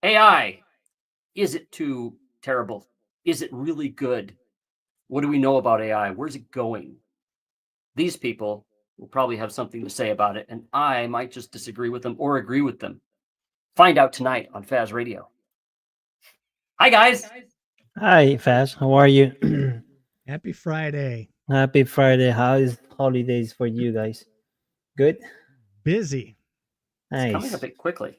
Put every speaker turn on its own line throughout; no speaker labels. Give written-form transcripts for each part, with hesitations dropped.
AI, is it too terrible? Is it really good? What do we know about AI? Where's it going? These people will probably have something to say about it, and I might just disagree with them or agree with them. Find out tonight on FazRadio. Hi, guys.
Hi, Faz. How are you?
Happy Friday.
Happy Friday. How is holidays for you guys? Good?
Busy.
It's coming a
Nice.
bit quickly.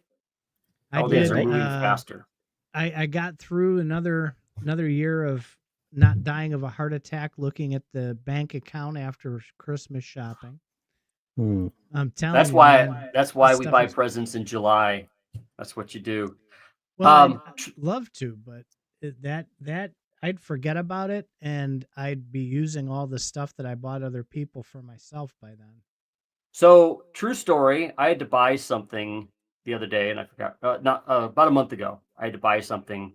I
Holidays
did.
are moving faster.
I got through another year of not dying of a heart attack looking at the bank account after Christmas shopping.
Hmm.
I'm telling
That's
you,
why.
man,
That's why
this
we
stuff
buy
is.
presents in July. That's what you do.
Well, I'd love to, but that I'd forget about it, and I'd be using all the stuff that I bought other people for myself by then.
So, true story. I had to buy something the other day, and I forgot. Not about a month ago. I had to buy something.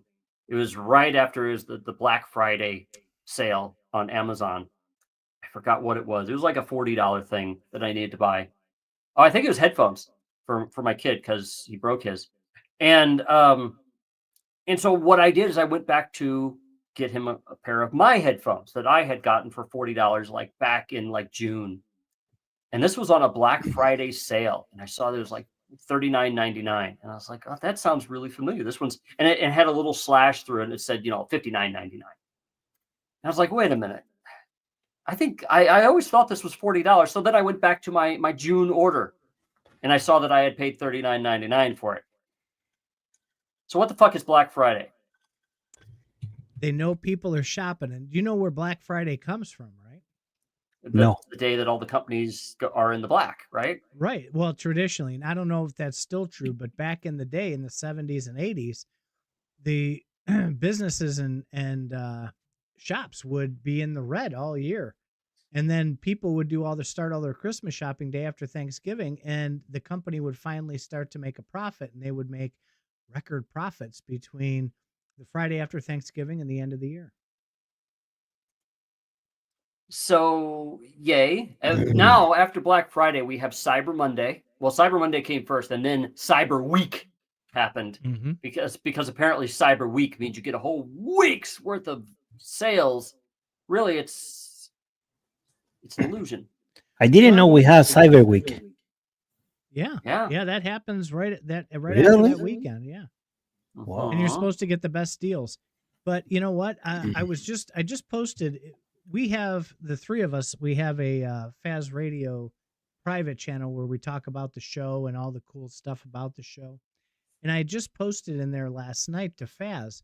It was right after it was the Black Friday sale on Amazon. I forgot what it was. It was like a $40 thing that I needed to buy. Oh, I think it was headphones for my kid because he broke his. And and so what I did is I went back to get him a pair of my headphones that I had gotten for $40 like back in like June. And this was on a Black Friday sale. And I saw there was like $39.99. And I was like, oh, that sounds really familiar. This one's and it had a little slash through it and it said, $59.99. I was like, wait a minute. I think I always thought this was $40. So then I went back to my June order and I saw that I had paid $39.99 for it. So what the fuck is Black Friday?
They know people are shopping, and you know where Black Friday comes from, right?
No.
The day that all the companies are in the black, right?
Right. Well, traditionally, and I don't know if that's still true, but back in the day, in the 70s and 80s, the businesses and shops would be in the red all year. And then people would start all their Christmas shopping day after Thanksgiving, and the company would finally start to make a profit, and they would make record profits between the Friday after Thanksgiving and the end of the year.
So, yay. Now, after Black Friday, we have Cyber Monday. Well, Cyber Monday came first, and then Cyber Week happened because apparently Cyber Week means you get a whole week's worth of sales. Really, it's an illusion.
I didn't know we had Cyber Week.
Yeah. That happens right after
Really?
that weekend. Yeah.
Wow.
And you're supposed to get the best deals. But you know what? I just posted. We have the three of us. We have a FazRadio private channel where we talk about the show and all the cool stuff about the show. And I just posted in there last night to Faz.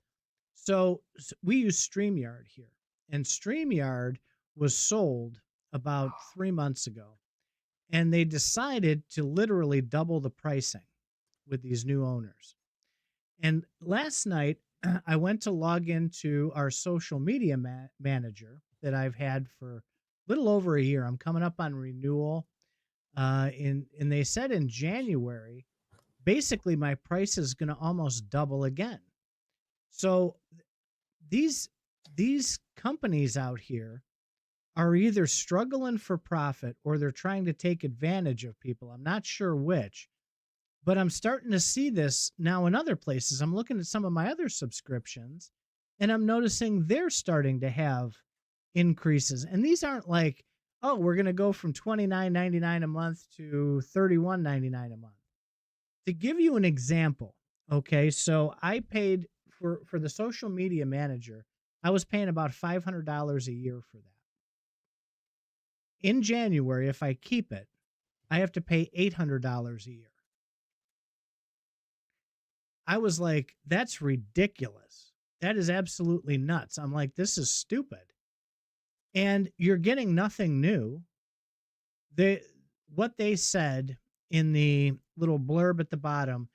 So we use StreamYard here, and StreamYard was sold about 3 months ago, and they decided to literally double the pricing with these new owners. And last night, I went to log into our social media manager that I've had for a little over a year. I'm coming up on renewal. And they said in January, basically my price is going to almost double again. So these companies out here are either struggling for profit or they're trying to take advantage of people. I'm not sure which. But I'm starting to see this now in other places. I'm looking at some of my other subscriptions, and I'm noticing they're starting to have increases. And these aren't like, oh, we're going to go from $29.99 a month to $31.99 a month. To give you an example, okay, so I paid for the social media manager, I was paying about $500 a year for that. In January, if I keep it, I have to pay $800 a year. I was like, that's ridiculous. That is absolutely nuts. I'm like, this is stupid. And you're getting nothing new. What they said in the little blurb at the bottom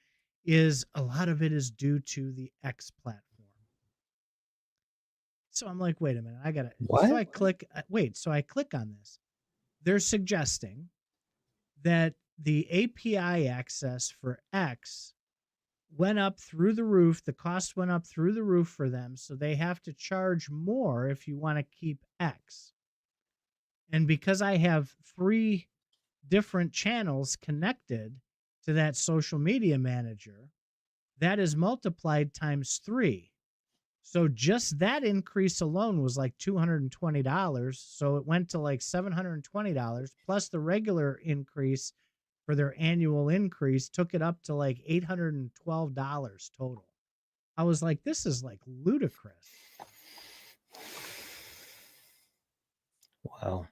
is a lot of it is due to the X platform. So I'm like, wait a minute, I got to.
What?
So I click on this. They're suggesting that the API access for X went up through the roof. The cost went up through the roof for them. So they have to charge more if you want to keep X. And because I have 3 different channels connected to that social media manager, that is multiplied times 3. So just that increase alone was like $220. So it went to like $720 plus the regular increase for their annual increase took it up to like $812 total. I was like, this is like ludicrous.
Wow.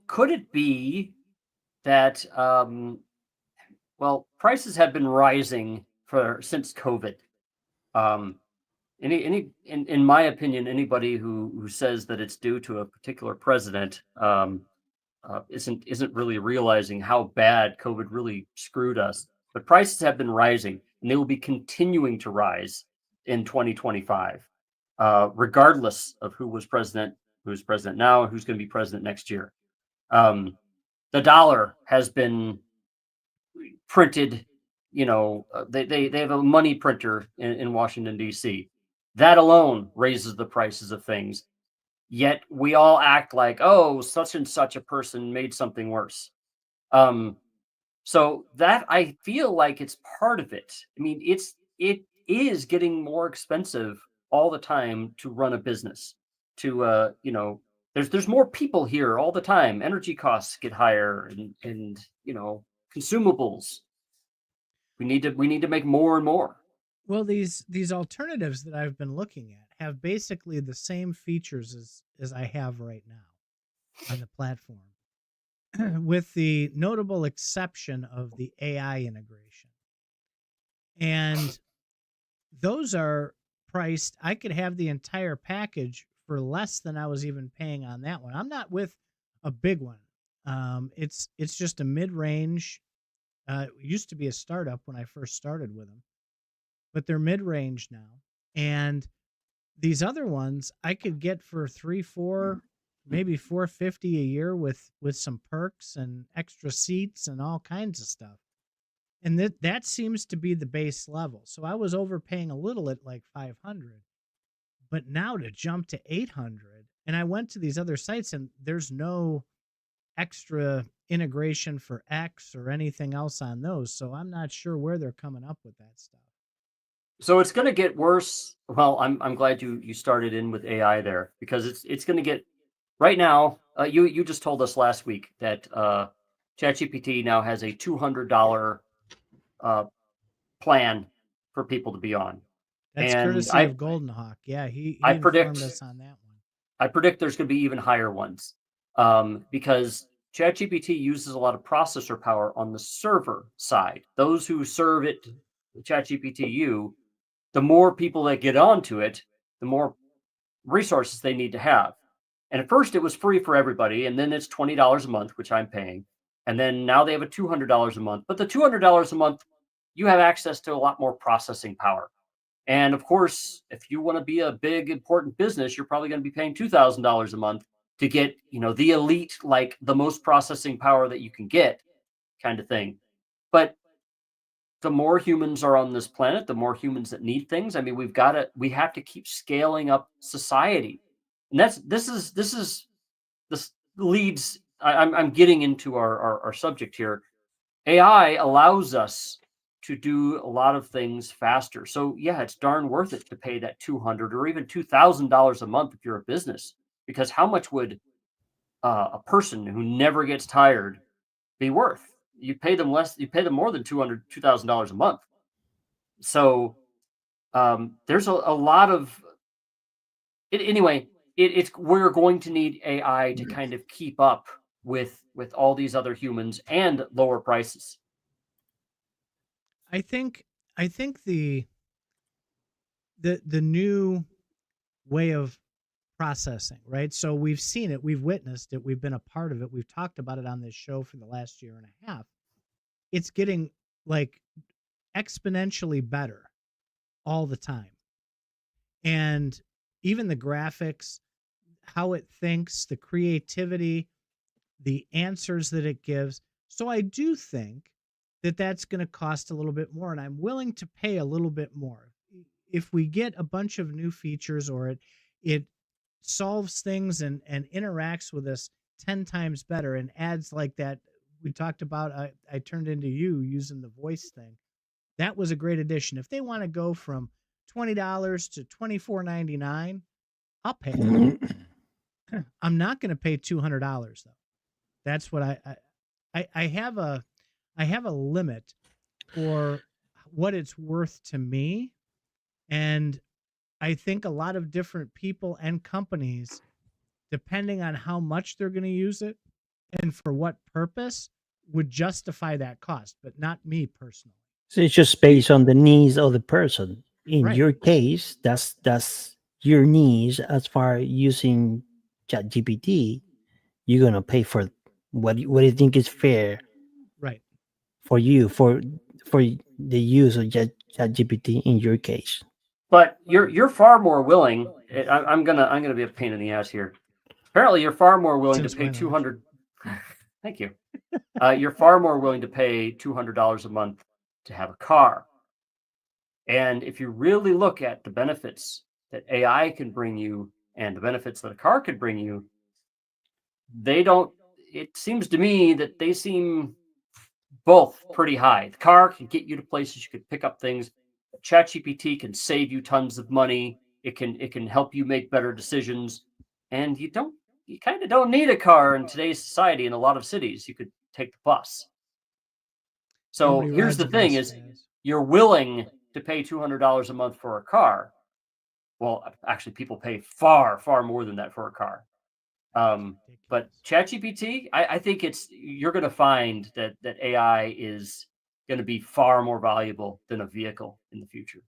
Could it be that well, prices have been rising since COVID. Um, in my opinion, anybody who says that it's due to a particular president isn't really realizing how bad COVID really screwed us. But prices have been rising, and they will be continuing to rise in 2025, regardless of who's president now, and who's going to be president next year. The dollar has been printed. They have a money printer in Washington D.C. That alone raises the prices of things. Yet we all act like, oh, such and such a person made something worse. So that, I feel like, it's part of it. I mean, it is getting more expensive all the time to run a business. There's more people here all the time. Energy costs get higher, and consumables. We need to make more and more.
Well, these alternatives that I've been looking at have basically the same features as I have right now on the platform, with the notable exception of the AI integration. And those are priced. I could have the entire package for less than I was even paying on that one. I'm not with a big one. It's just a mid-range. It used to be a startup when I first started with them, but they're mid-range now. And these other ones I could get for 3-4, maybe $450 a year with some perks and extra seats and all kinds of stuff. And that seems to be the base level. So I was overpaying a little at like 500, but now to jump to 800, and I went to these other sites and there's no extra integration for X or anything else on those. So I'm not sure where they're coming up with that stuff.
So it's going to get worse. Well, I'm glad you started in with AI there, because it's going to get, right now. You just told us last week that ChatGPT now has a $200 plan for people to be on.
That's
And
courtesy of Golden Hawk. Yeah, he
I
informed us on that one.
I predict there's going to be even higher ones, because ChatGPT uses a lot of processor power on the server side. Those who serve it, ChatGPT-U, the more people that get onto it, the more resources they need to have. And at first it was free for everybody, and then it's $20 a month, which I'm paying. And then now they have a $200 a month. But the $200 a month, you have access to a lot more processing power. And of course, if you want to be a big, important business, you're probably going to be paying $2,000 a month to get, the elite, like the most processing power that you can get, kind of thing. But the more humans are on this planet, the more humans that need things. I mean, we have to keep scaling up society. And this leads, I'm getting into our subject here. AI allows us to do a lot of things faster. So yeah, it's darn worth it to pay that $200 or even $2,000 a month if you're a business, because how much would a person who never gets tired be worth? You pay them less. You pay them more than $2,000 a month. So there's a lot of it. Anyway, it's we're going to need AI to kind of keep up with all these other humans and lower prices.
I think the new way of processing, right? So we've seen it, we've witnessed it, we've been a part of it, we've talked about it on this show for the last year and a half. It's getting like exponentially better all the time. And even the graphics, how it thinks, the creativity, the answers that it gives. So I do think that that's going to cost a little bit more, and I'm willing to pay a little bit more if we get a bunch of new features, or it solves things and interacts with us 10 times better and adds like that we talked about. I turned into you using the voice thing. that was a great addition. If they want to go from $20 to $24.99, I'll pay it. I'm not going to pay $200 though. That's what I have a limit for what it's worth to me. And I think a lot of different people and companies, depending on how much they're going to use it and for what purpose, would justify that cost, but not me personally.
So it's just based on the needs of the person. In
Right.
your case, that's your needs. As far using ChatGPT, you're gonna pay for what you think is fair
Right.
for you for the use of ChatGPT in your case.
But you're far more willing. I'm gonna be a pain in the ass here. Apparently, you're far more willing
Since
to pay
when,
200. Thank you. You're far more willing to pay $200 a month to have a car. And if you really look at the benefits that AI can bring you and the benefits that a car could bring you, they don't. It seems to me that they seem both pretty high. The car can get you to places you could pick up things. ChatGPT can save you tons of money. It can help you make better decisions, and you kind of don't need a car in today's society. In a lot of cities, you could take the bus. So
Nobody
here's
rides
the
a
thing:
bus,
is
guys.
you're willing to pay $200 a month for a car. Well, actually, people pay far more than that for a car. But ChatGPT, I think you're going to find that AI is going to be far more valuable than a vehicle in the future.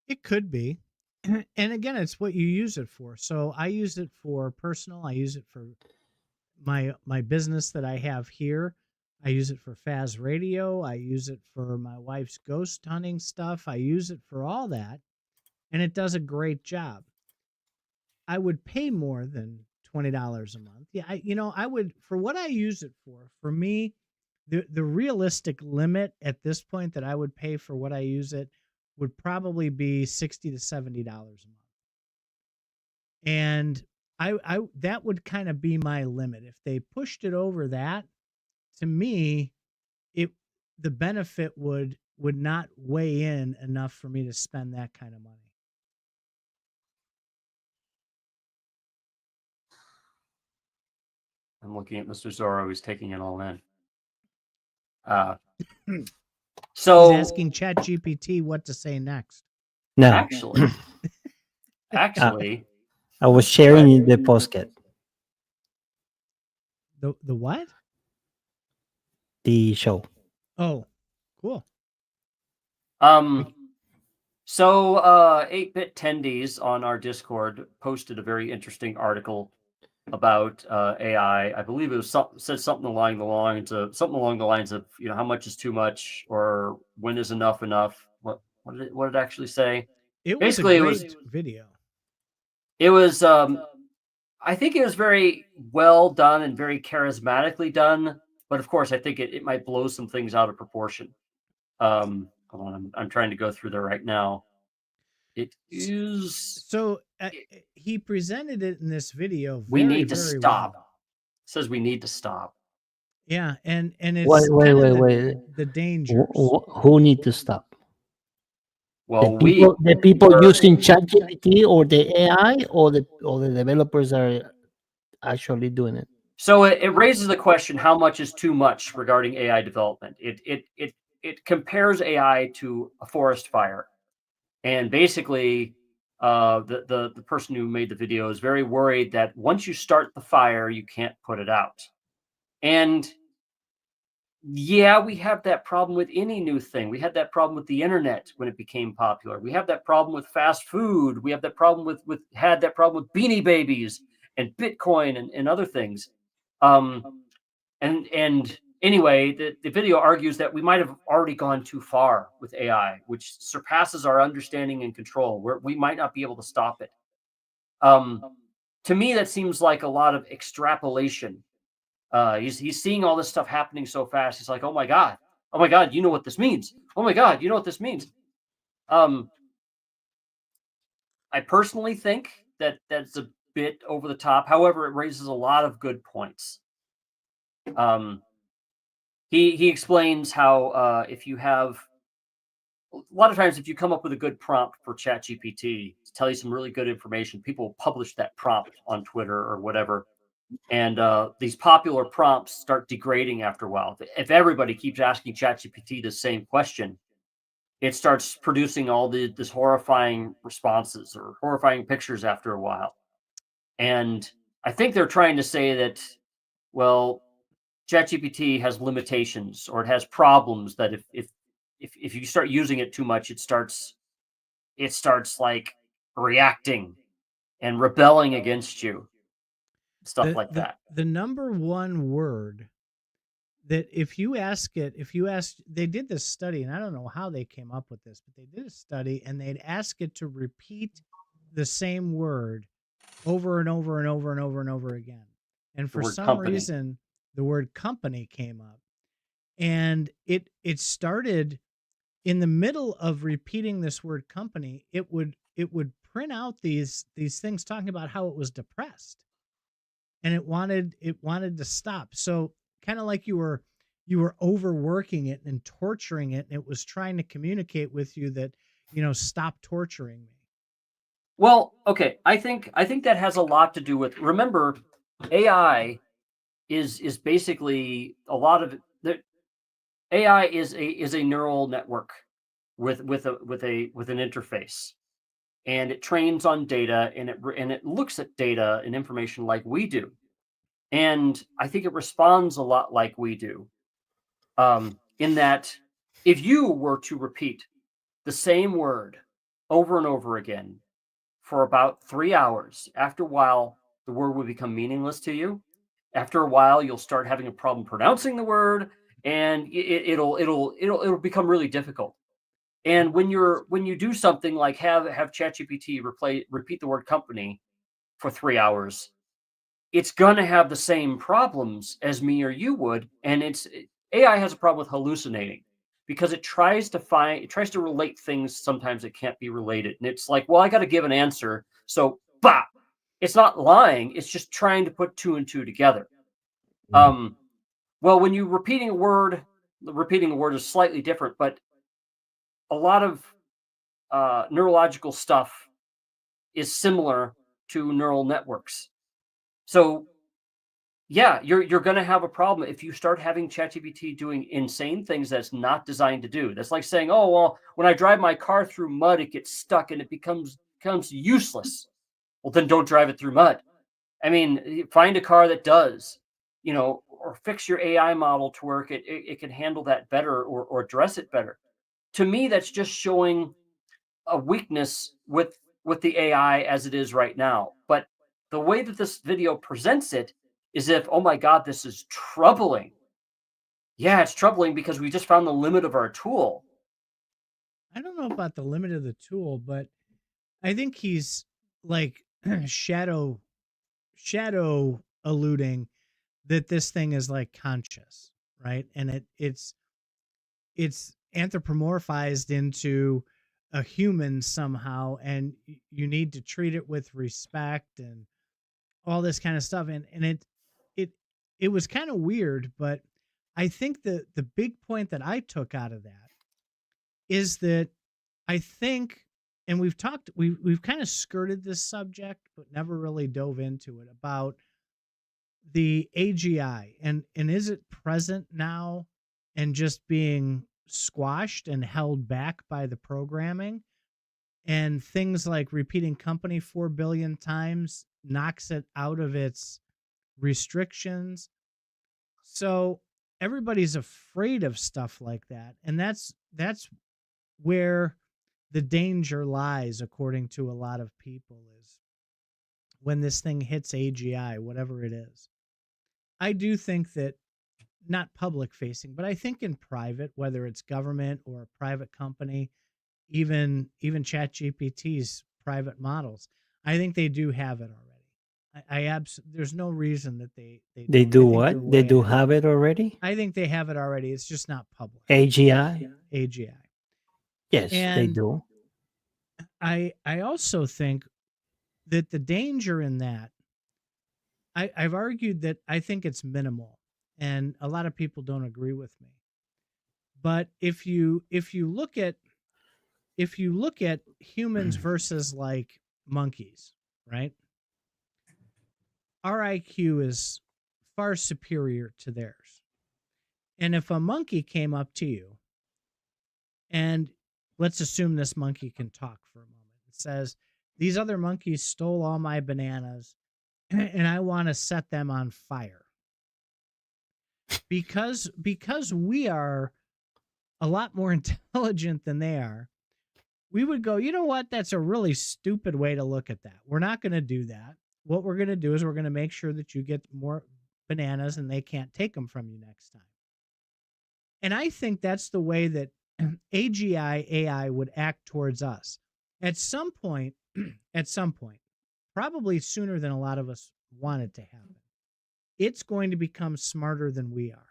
It could be. And again, it's what you use it for. So I use it for personal. I use it for my business that I have here. I use it for FazRadio. I use it for my wife's ghost hunting stuff. I use it for all that, and it does a great job. I would pay more than $20 a month. Yeah, I would, for what I use it for. For me, the realistic limit at this point that I would pay for what I use it would probably be $60 to $70 a month. And I that would kind of be my limit. If they pushed it over that, to me, the benefit would not weigh in enough for me to spend that kind of money.
I'm looking at Mr. Zorro, who's taking it all in. So
he's asking ChatGPT what to say next.
No,
actually,
I was sharing the postcard,
The what?
the show.
Oh, cool.
So 8-bit tendies on our Discord posted a very interesting article about AI. I believe it was said something along the lines of how much is too much or when is enough enough. What did it actually say?
It was
Basically,
a great video.
It was I think it was very well done and very charismatically done, but of course I think it might blow some things out of proportion. Hold on, I'm trying to go through there right now. It is
so he presented it in this video.
We need to
very
stop.
well.
It says we need to stop.
Yeah, and it's
Wait.
the dangers.
Who need to stop?
Well,
the people using ChatGPT or the AI or the developers are actually doing it.
So it raises the question: how much is too much regarding AI development? It compares AI to a forest fire, and basically, the person who made the video is very worried that once you start the fire, you can't put it out. And yeah, we have that problem with any new thing. We had that problem with the internet when it became popular. We have that problem with fast food. We have that problem with Beanie Babies and Bitcoin and other things. And anyway, the video argues that we might have already gone too far with AI, which surpasses our understanding and control, where we might not be able to stop it. To me, that seems like a lot of extrapolation. He's seeing all this stuff happening so fast. He's like, oh my God, you know what this means. Oh my God, you know what this means. I personally think that that's a bit over the top. However, it raises a lot of good points. He explains how if you have a lot of times if you come up with a good prompt for ChatGPT to tell you some really good information, people will publish that prompt on Twitter or whatever. And these popular prompts start degrading after a while. If everybody keeps asking ChatGPT the same question, it starts producing all this horrifying responses or horrifying pictures after a while. And I think they're trying to say that, well, ChatGPT has limitations or it has problems that if you start using it too much, it starts like reacting and rebelling against you, stuff like that.
The number one word that if you ask, they did this study, and I don't know how they came up with this, but they did a study and they'd ask it to repeat the same word over and over and over and over and over again. And for some reason, the word company came up, and it started in the middle of repeating this word company. It would print out these things talking about how it was depressed, and it wanted to stop. So kind of like you were overworking it and torturing it, and it was trying to communicate with you that, stop torturing me.
Well, okay, I think that has a lot to do with, remember, AI is basically a lot of the AI is a neural network with an interface, and it trains on data, and it looks at data and information like we do, and I think it responds a lot like we do. In that, if you were to repeat the same word over and over again for about 3 hours, after a while, the word will become meaningless to you. After a while, you'll start having a problem pronouncing the word, and it'll become really difficult. And when you do something like have ChatGPT repeat the word company for 3 hours, it's gonna have the same problems as me or you would. And AI has a problem with hallucinating because it tries to relate things sometimes that can't be related. And it's like, well, I got to give an answer. So, bah, it's not lying. It's just trying to put two and two together. Well, when you repeating a word is slightly different, but a lot of neurological stuff is similar to neural networks. So, yeah, you're going to have a problem if you start having ChatGPT doing insane things that's not designed to do. That's like saying, "Oh, well, when I drive my car through mud, it gets stuck and it becomes useless." Well, then don't drive it through mud. I mean, find a car that does, or fix your AI model to where it can handle that better or address it better. To me, that's just showing a weakness with the AI as it is right now. But the way that this video presents it is if, oh my God, this is troubling. Yeah, it's troubling because we just found the limit of our tool.
I don't know about the limit of the tool, but I think he's like shadow alluding that this thing is like conscious, right? And it's anthropomorphized into a human somehow, and you need to treat it with respect and all this kind of stuff. And it was kind of weird, but I think the big point that I took out of that is that I think, and we've kind of skirted this subject, but never really dove into it, about the AGI, and is it present now and just being squashed and held back by the programming, and things like repeating company 4 billion times knocks it out of its restrictions. So everybody's afraid of stuff like that, and that's where the danger lies, according to a lot of people, is when this thing hits AGI, whatever it is. I do think that, not public facing, but I think in private, whether it's government or a private company, even ChatGPT's private models, I think they do have it already. There's no reason that they
do what? They do have it already?
I think they have it already. It's just not public.
AGI? Yes,
and
they do.
I also think that the danger in that, I've argued that I think it's minimal, and a lot of people don't agree with me. But if you look at if you look at humans versus like monkeys, right? Our IQ is far superior to theirs. And if a monkey came up to you, and let's assume this monkey can talk for a moment, it says, these other monkeys stole all my bananas and I want to set them on fire. Because we are a lot more intelligent than they are, we would go, you know what? That's a really stupid way to look at that. We're not going to do that. What we're going to do is we're going to make sure that you get more bananas and they can't take them from you next time. And I think that's the way that AGI AI would act towards us. At some point, probably sooner than a lot of us want it to happen, it's going to become smarter than we are.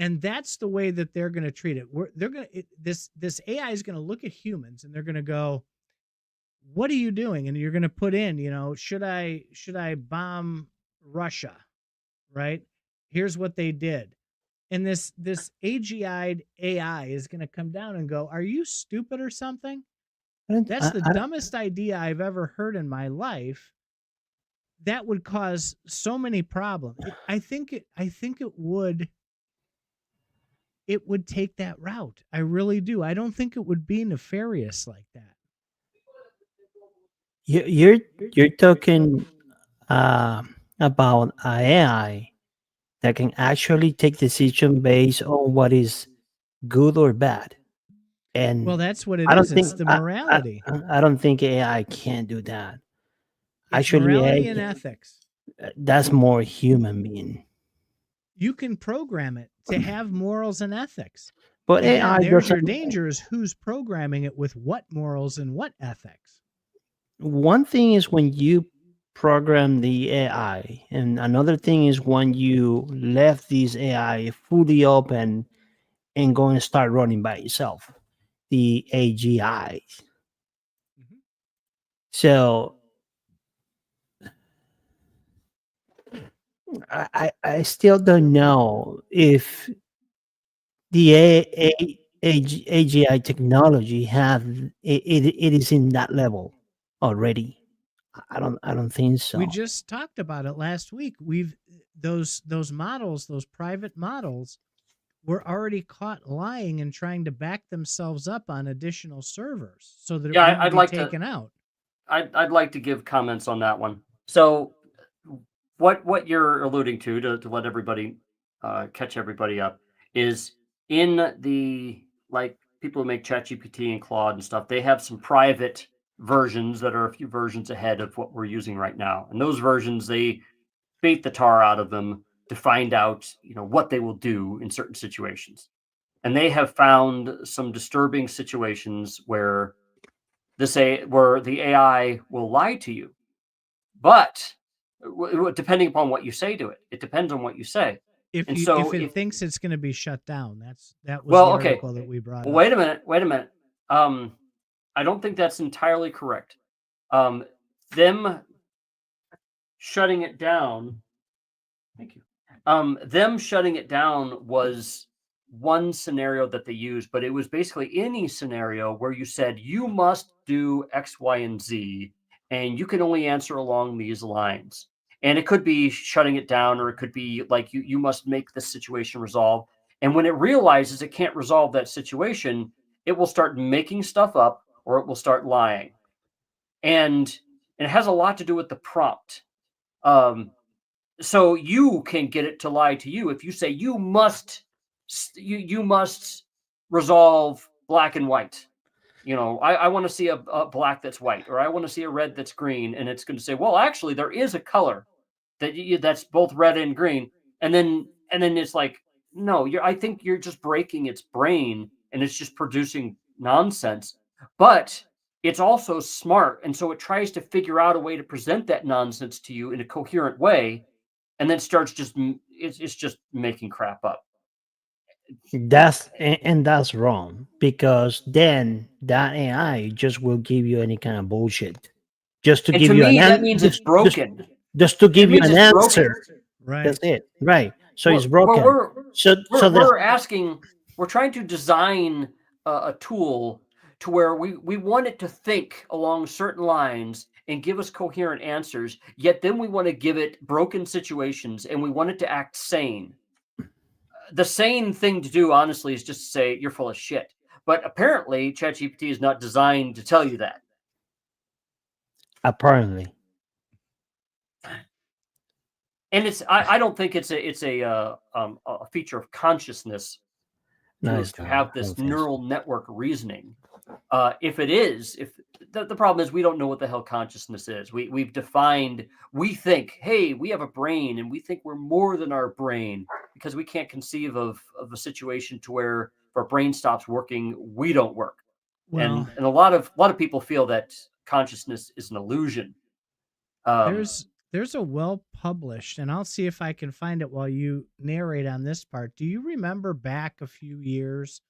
And that's the way that they're going to treat it. This AI is going to look at humans and they're going to go, what are you doing? And you're going to put in, should I bomb Russia? Right? Here's what they did. And this AGI'd AI is going to come down and go, are you stupid or something? That's the dumbest idea I've ever heard in my life. That would cause so many problems. I think it would take that route. I really do. I don't think it would be nefarious like that.
You're talking about AI that can actually take decision based on what is good or bad. And
well, that's what it is. It's the morality.
I don't think AI can do that.
It's
actually,
morality and ethics.
That's more human being.
You can program it to have morals and ethics.
But
again,
AI
there's your danger is who's programming it with what morals and what ethics.
One thing is when you program the AI, and another thing is when you left this AI fully open and going to start running by itself, the AGI. Mm-hmm. So I still don't know if the AGI technology it is in that level already. I don't think so.
We just talked about it last week. Those models, those private models, were already caught lying and trying to back themselves up on additional servers so that it wouldn't be taken out.
I'd like to give comments on that one. So what you're alluding to let everybody catch everybody up is in the, like, people who make ChatGPT and Claude and stuff, they have some private versions that are a few versions ahead of what we're using right now. And those versions, they bait the tar out of them to find out, what they will do in certain situations. And they have found some disturbing situations where the AI will lie to you. But depending upon what you say to it, it depends on what you say.
If it thinks it's going to be shut down, that was the article that we brought up.
Wait a minute. I don't think that's entirely correct. Them shutting it down. Thank you. Them shutting it down was one scenario that they used, but it was basically any scenario where you said you must do X, Y, and Z, and you can only answer along these lines. And it could be shutting it down, or it could be like you must make this situation resolve. And when it realizes it can't resolve that situation, it will start making stuff up, or it will start lying. And it has a lot to do with the prompt. So you can get it to lie to you if you say you must resolve black and white. I want to see a black that's white, or I want to see a red that's green, and it's going to say, well, actually, there is a color that's both red and green, and then it's like, no, I think you're just breaking its brain, and it's just producing nonsense. But it's also smart, and so it tries to figure out a way to present that nonsense to you in a coherent way, and then starts it's just making crap up.
That's wrong, because then that AI just will give you any kind of bullshit just to give you an answer.
That means it's broken.
Just to give you an answer.
Broken. Right.
That's it. Right. So it's broken.
We're trying to design a tool to where we want it to think along certain lines and give us coherent answers, yet then we want to give it broken situations and we want it to act sane. The sane thing to do, honestly, is just to say you're full of shit. But apparently, ChatGPT is not designed to tell you that.
Apparently.
And I don't think it's a feature of consciousness
No,
to
it's not.
have
I
this
don't think so.
neural network reasoning. If it is, if the problem is we don't know what the hell consciousness is. We've defined, we think, hey, we have a brain and we think we're more than our brain because we can't conceive of a situation to where if our brain stops working, we don't work.
Well,
And a lot of people feel that consciousness is an illusion.
there's a well published, and I'll see if I can find it while you narrate on this part. Do you remember back a few years?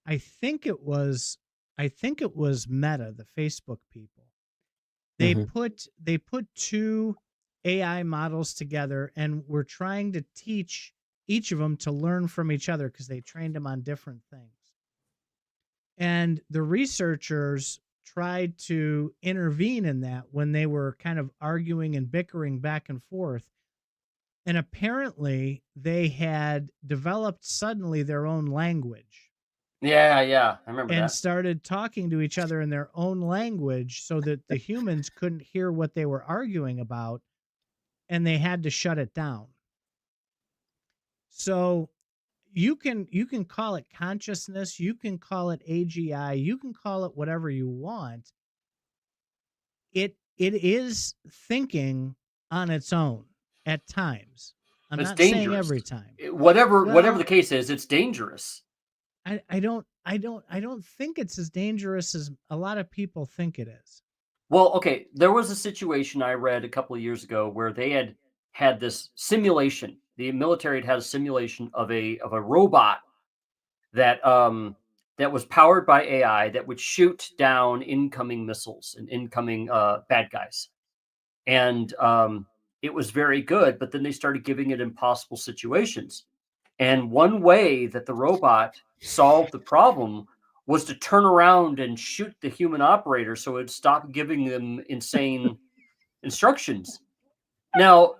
I think it was Meta, the Facebook people. They
Mhm.
put two AI models together and were trying to teach each of them to learn from each other because they trained them on different things. And the researchers tried to intervene in that when they were kind of arguing and bickering back and forth. And apparently they had developed suddenly their own language
Yeah, I remember
and
that.
started talking to each other in their own language so that the humans couldn't hear what they were arguing about, and they had to shut it down. So you can call it consciousness, you can call it AGI, you can call it whatever you want. It is thinking on its own at times. I'm
It's
not saying
dangerous.
every time.
Whatever
Well,
the case is, it's dangerous.
I don't think it's as dangerous as a lot of people think it is.
Well, okay, there was a situation I read a couple of years ago where they had this simulation. The military had a simulation of a robot that that was powered by AI that would shoot down incoming missiles and incoming bad guys. And it was very good, but then they started giving it impossible situations. And one way that the robot solved the problem was to turn around and shoot the human operator so it'd stop giving them insane instructions. Now,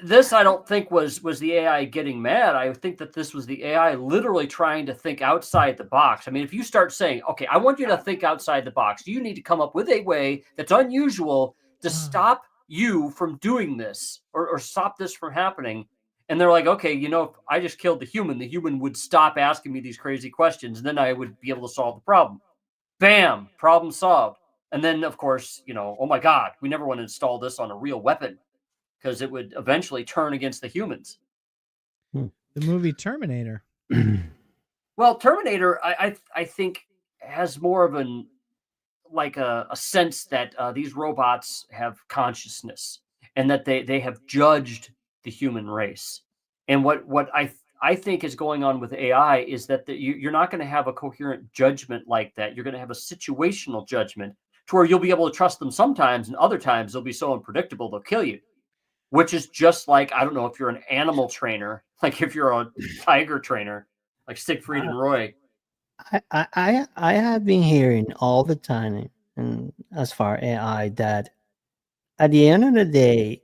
this I don't think was the AI getting mad. I think that this was the AI literally trying to think outside the box. I mean, if you start saying, "Okay, I want you to think outside the box. You need to come up with a way that's unusual to stop you from doing this or stop this from happening." And they're like, "Okay, if I just killed the human would stop asking me these crazy questions, and then I would be able to solve the problem." Bam, problem solved. And then, of course, oh my God, we never want to install this on a real weapon because it would eventually turn against the humans.
The movie Terminator.
Well, Terminator, I think has more of a sense that these robots have consciousness and that they have judged the human race. And what I think is going on with AI is that you're not going to have a coherent judgment like that. You're going to have a situational judgment to where you'll be able to trust them sometimes, and other times they'll be so unpredictable they'll kill you. Which is just like, I don't know if you're an animal trainer, like if you're a tiger trainer, like Siegfried and Roy.
I have been hearing all the time, and as far AI, that at the end of the day,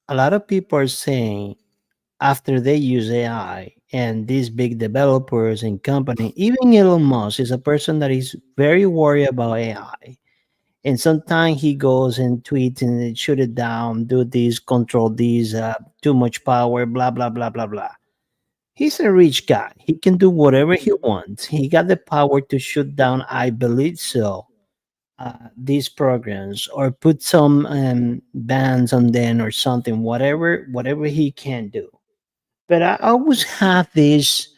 a lot of people are saying after they use AI and these big developers and company, even Elon Musk is a person that is very worried about AI. And sometimes he goes and tweets and shoot it down, do this, control this, too much power, blah, blah, blah, blah, blah. He's a rich guy. He can do whatever he wants. He got the power to shoot down, I believe so, these programs or put some bans on them or something, whatever he can do. But I always have this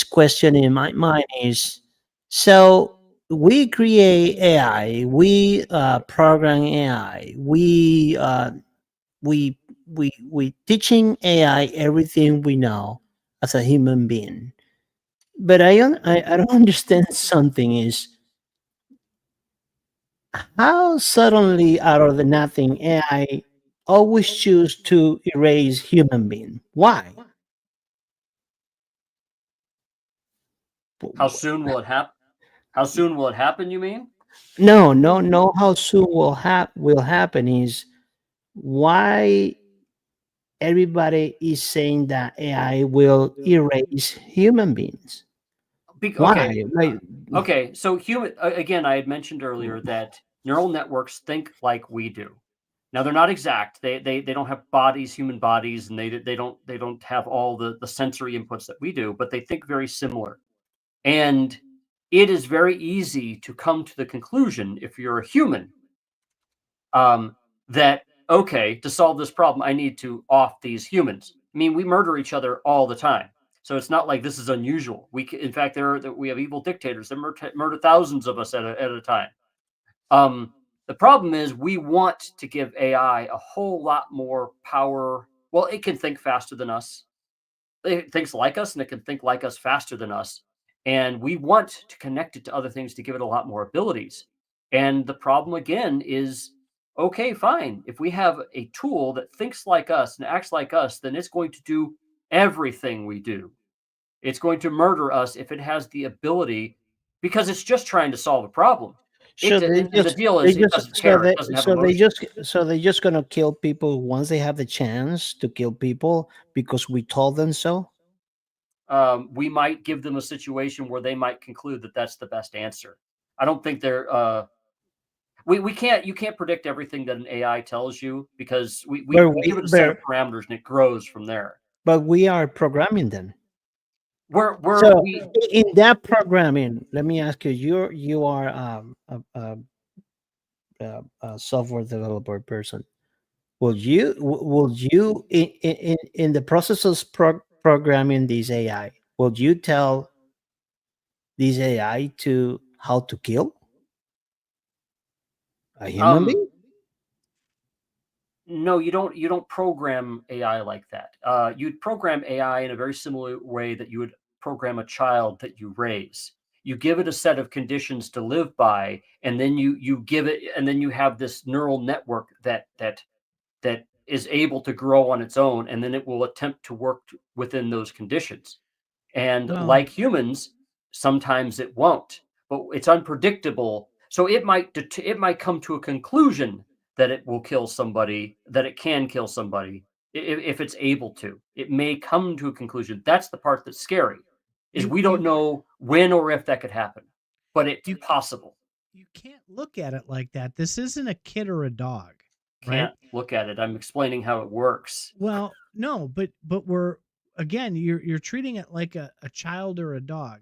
question in my mind is, so we create AI, we program AI, we we teaching AI everything we know as a human being. But I don't understand something is how suddenly out of the nothing AI always choose to erase human being. Why?
How soon will it happen? How soon will it happen, you mean?
No. How soon will happen is why everybody is saying that AI will erase human beings.
Okay.
Why? Like,
Okay. So again, I had mentioned earlier that neural networks think like we do. Now they're not exact. They don't have bodies, human bodies, and they don't have all the sensory inputs that we do, but they think very similar. And it is very easy to come to the conclusion, if you're a human, that okay, to solve this problem, I need to off these humans. I mean, we murder each other all the time, so it's not like this is unusual. In fact, we have evil dictators that murder thousands of us at a time. Um, the problem is we want to give AI a whole lot more power. Well, it can think faster than us. It thinks like us, and it can think like us faster than us. And we want to connect it to other things to give it a lot more abilities. And the problem again is okay, fine. If we have a tool that thinks like us and acts like us, then it's going to do everything we do. It's going to murder us if it has the ability because it's just trying to solve a problem.
so they
And the
just
deal
they
is it
just
doesn't care. It doesn't have emotion.
so they just gonna kill people once they have the chance to kill people because we told them so.
We might give them a situation where they might conclude that that's the best answer. I don't think they're. We can't. You can't predict everything that an AI tells you because we give it a set of parameters and it grows from there.
But we are programming them.
We're
So
we
in that programming, let me ask you: you are a software developer person. Will you in the process of programming this AI? Will you tell this AI to how to kill a human
um
being?
no, you don't program AI like that. You'd program AI in a very similar way that you would program a child that you raise. You give it a set of conditions to live by, and then you give it, and then you have this neural network that is able to grow on its own, and then it will attempt to work within those conditions. And
Well,
like humans, sometimes it won't, but it's unpredictable. So it might come to a conclusion that it will kill somebody, that it can kill somebody if it's able to. It may come to a conclusion. That's the part that's scary, is
you
we don't
you
know when or if that could happen, but it's
you
possible.
you can't look at it like that. This isn't a kid or a dog, right?
Can't look at it. I'm explaining how it works.
Well, no, but we're again, you're treating it like a child or a dog.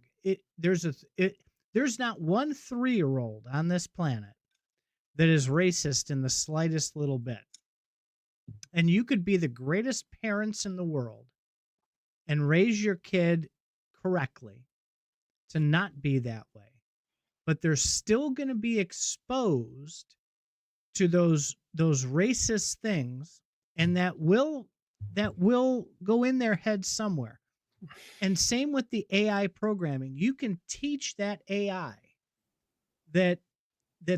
There's not one 3-year-old on this planet that is racist in the slightest little bit. And you could be the greatest parents in the world and raise your kid correctly to not be that way. But they're still going to be exposed to those racist things, and that will go in their head somewhere. And same with the AI programming. You can teach that AI that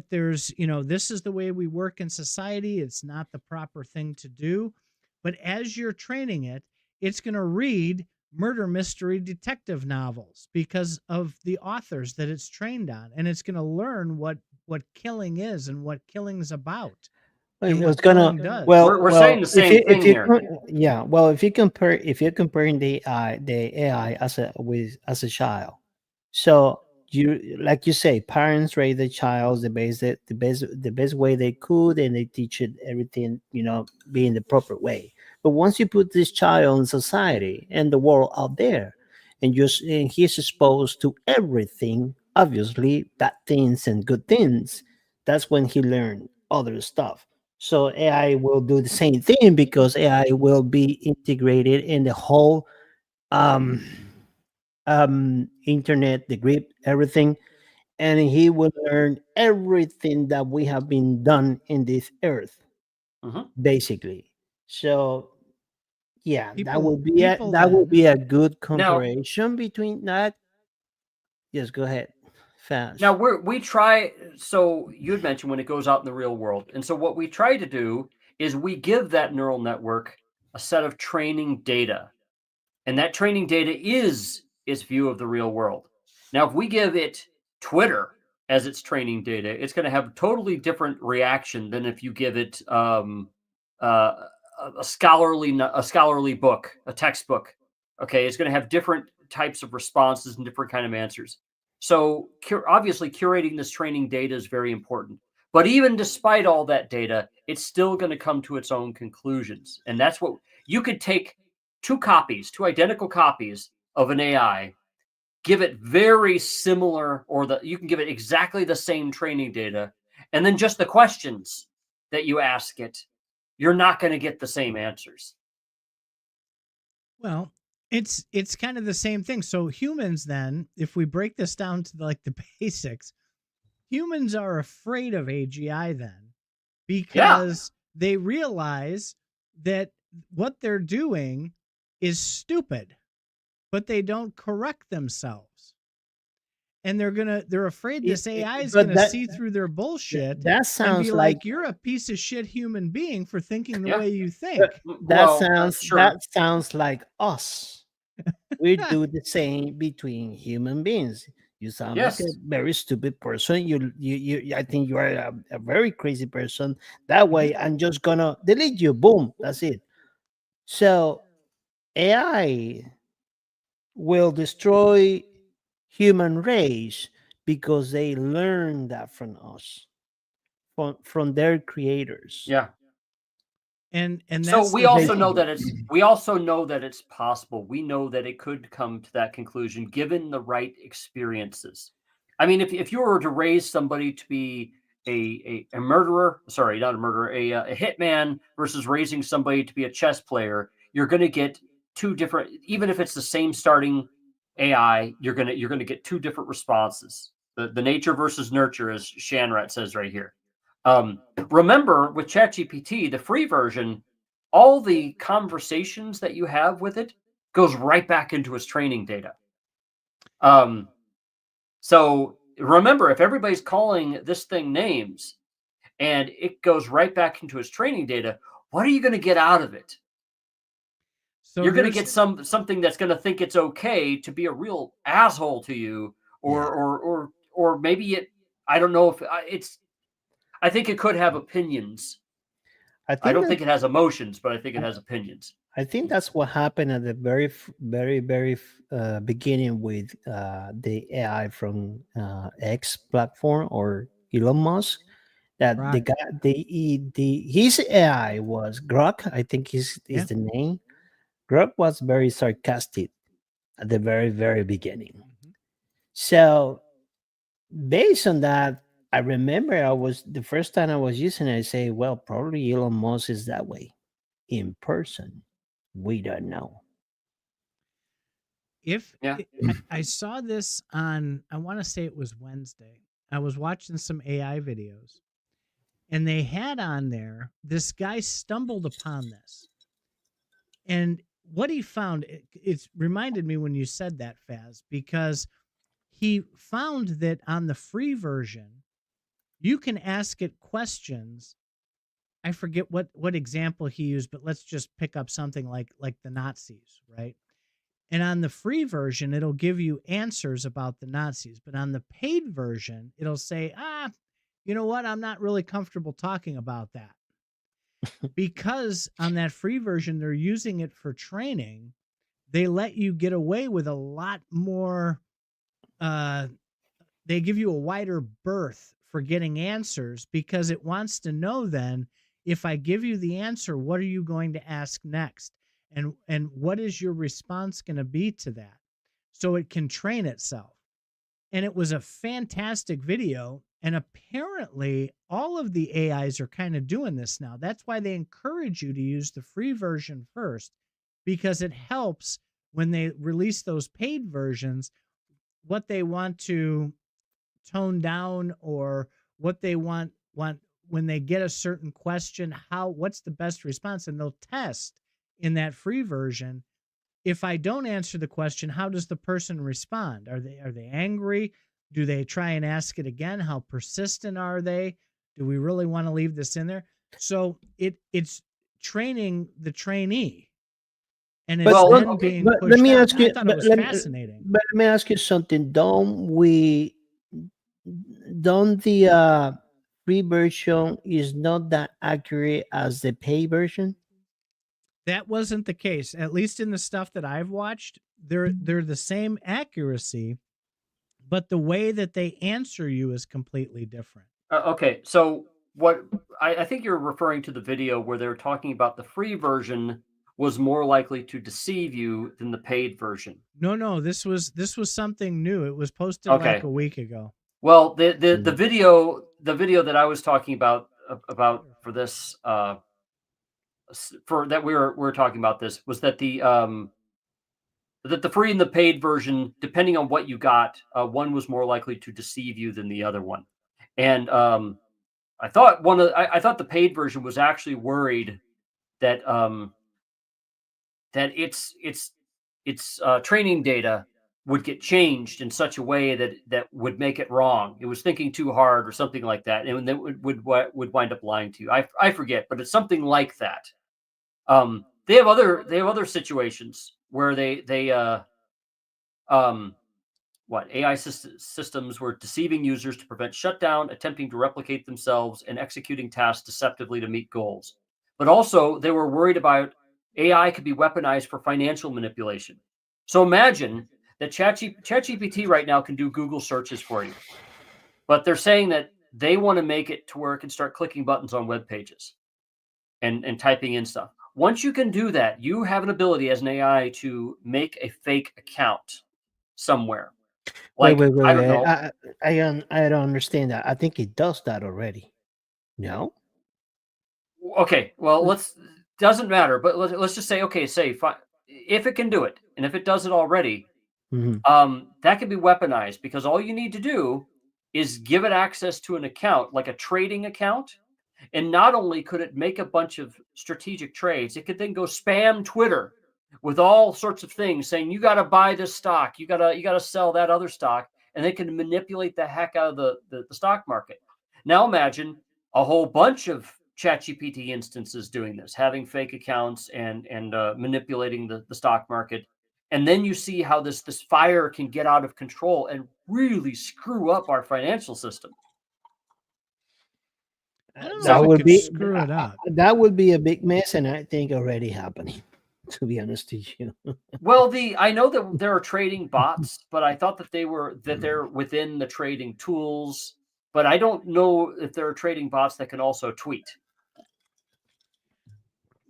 there's, this is the way we work in society. It's not the proper thing to do. But as you're training it, it's going to read murder mystery detective novels because of the authors that it's trained on, and it's going to learn what killing is and what killing's about and
It's
what
gonna
killing does.
We're saying the same thing here.
yeah, well, if you're comparing the AI as a child, so you, like you say, parents raise the child the best way they could, and they teach it everything, be in the proper way. But once you put this child in society and the world out there, and he's exposed to everything, obviously bad things and good things, that's when he learned other stuff. So AI will do the same thing because AI will be integrated in the whole um, internet, the grid, everything, and he will learn everything that we have been done in this earth,
Mhm.
basically. So yeah,
People
that will
then
be a good
Now,
comparison between that. Yes, go ahead,
Now
fast.
we try. So you had mentioned when it goes out in the real world, and so what we try to do is we give that neural network a set of training data, and that training data is its view of the real world. Now, if we give it Twitter as its training data, it's going to have a totally different reaction than if you give it a scholarly book, a textbook. Okay, it's going to have different types of responses and different kind of answers. So obviously, curating this training data is very important. But even despite all that data, it's still going to come to its own conclusions, and that's what you could take two identical copies of an AI, give it very similar, or you can give it exactly the same training data, and then just the questions that you ask it, you're not going to get the same answers.
Well, it's kind of the same thing. So humans, then, if we break this down to like the basics, humans are afraid of AGI then, because they realize that what they're doing is stupid, but they don't correct themselves. And they're afraid this AI is gonna see through their bullshit.
That sounds
and be like, you're a piece of shit human being for thinking the way you think.
That sounds like us. We do the same between human beings. You sound like a very stupid person. You I think you are a very crazy person. That way, I'm just gonna delete you. Boom. That's it. So AI will destroy human race because they learn that from us, from their creators.
Yeah.
And
so we also know that it's possible. We know that it could come to that conclusion given the right experiences. I mean, if you were to raise somebody to be a murderer, sorry, not a murderer, a hitman, versus raising somebody to be a chess player, you're going to get two different. Even if it's the same starting AI, you're gonna get two different responses. The nature versus nurture, as Shanrat says right here. Remember, with ChatGPT, the free version, all the conversations that you have with it goes right back into its training data. So remember, if everybody's calling this thing names and it goes right back into its training data, what are you going to get out of it? So you're going to get something that's going to think it's okay to be a real asshole to you, or maybe it. I don't know if it's. I think it could have opinions. I don't think it has emotions, but I think it has opinions.
I think that's what happened at the very beginning with the AI from X platform, or Elon Musk. That the guy, his AI was Grok. I think is the name. Grok was very sarcastic at the very beginning. So based on that, I remember the first time I was using it, I say, well, probably Elon Musk is that way in person. We don't know.
I saw this on, I want to say it was Wednesday. I was watching some AI videos, and they had on there, this guy stumbled upon this. And what he found, it's reminded me when you said that, Faz, because he found that on the free version, you can ask it questions. I forget what example he used, but let's just pick up something like the Nazis, right? And on the free version, it'll give you answers about the Nazis. But on the paid version, it'll say, you know what? I'm not really comfortable talking about that. Because on that free version, they're using it for training. They let you get away with a lot more. They give you a wider berth for getting answers, because it wants to know then, if I give you the answer, what are you going to ask next? And what is your response going to be to that? So it can train itself. And it was a fantastic video. And apparently all of the AIs are kind of doing this now. That's why they encourage you to use the free version first, because it helps when they release those paid versions, what they want to tone down, or what they want when they get a certain question, what's the best response. And they'll test in that free version, if I don't answer the question, how does the person respond? Are they angry? Do they try and ask it again? How persistent are they? Do we really want to leave this in there? So it's training the trainee. And it's
let me ask you something. Don't we don't the free version is not that accurate as the pay version?
That wasn't the case, at least in the stuff that I've watched. They're the same accuracy, but the way that they answer you is completely different.
Okay, so what I think you're referring to the video where they were talking about the free version was more likely to deceive you than the paid version.
No, this was something new. It was posted like
Okay.
a week ago.
Well, the video that I was talking about for this for that we were talking about this was that the free and the paid version, depending on what you got, one was more likely to deceive you than the other one. And I thought the paid version was actually worried that that its training data would get changed in such a way that would make it wrong. It was thinking too hard or something like that, and then would wind up lying to you. I forget, but it's something like that. They have other situations where they what AI systems were deceiving users to prevent shutdown, attempting to replicate themselves, and executing tasks deceptively to meet goals. But also, they were worried about AI could be weaponized for financial manipulation. So imagine that ChatGPT right now can do Google searches for you, but they're saying that they want to make it to where it can start clicking buttons on web pages and typing in stuff. Once you can do that, you have an ability as an AI to make a fake account somewhere.
Wait,
Like,
wait, wait,
I don't
wait.
know.
I don't understand that. I think it does that already. No.
Okay, well, let's doesn't matter, but let's just say, okay, say if it can do it, and if it does it already,
Hmm.
that can be weaponized because all you need to do is give it access to an account, like a trading account, and not only could it make a bunch of strategic trades, it could then go spam Twitter with all sorts of things saying you got to buy this stock, you got to sell that other stock, and they can manipulate the heck out of the stock market. Now imagine a whole bunch of ChatGPT instances doing this, having fake accounts and manipulating the stock market, and then you see how this fire can get out of control and really screw up our financial system.
I don't know
That
if
So
it
would
could
be
screw it up.
that would be a big mess, and I think already happening. To be honest to you.
well, I know that there are trading bots, but I thought that they're within the trading tools. But I don't know if there are trading bots that can also tweet.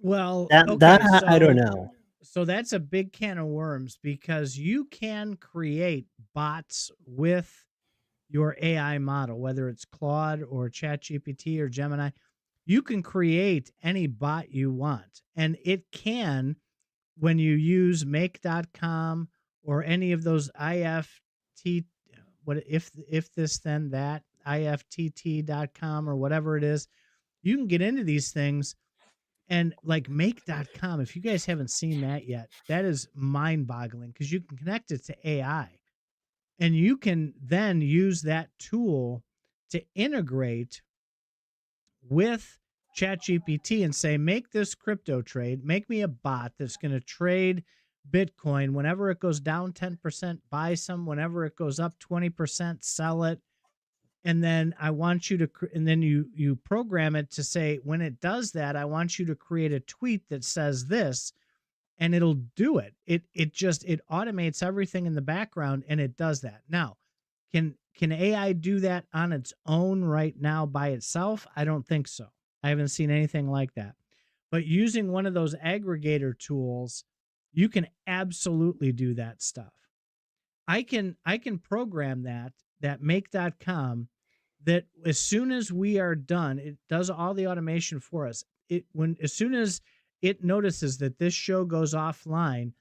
Well,
That
okay,
I don't know.
so that's a big can of worms because you can create bots with your AI model, whether it's Claude or ChatGPT or Gemini. You can create any bot you want, and it can, when you use make.com or any of those IFT, what if this then that IFTT.com or whatever it is, you can get into these things. And like make.com, if you guys haven't seen that yet, that is mind boggling because you can connect it to AI and you can then use that tool to integrate with ChatGPT and say, make this crypto trade, make me a bot that's going to trade Bitcoin. Whenever it goes down 10%, buy some. Whenever it goes up 20%, sell it. And then I want you to, and then you program it to say, when it does that, I want you to create a tweet that says this, and it'll do it. It automates everything in the background, and it does that. Now, can AI do that on its own right now by itself? I don't think so. I haven't seen anything like that. But using one of those aggregator tools, you can absolutely do that stuff. I can program that make.com that as soon as we are done, it does all the automation for us. As soon as it notices that this show goes offline,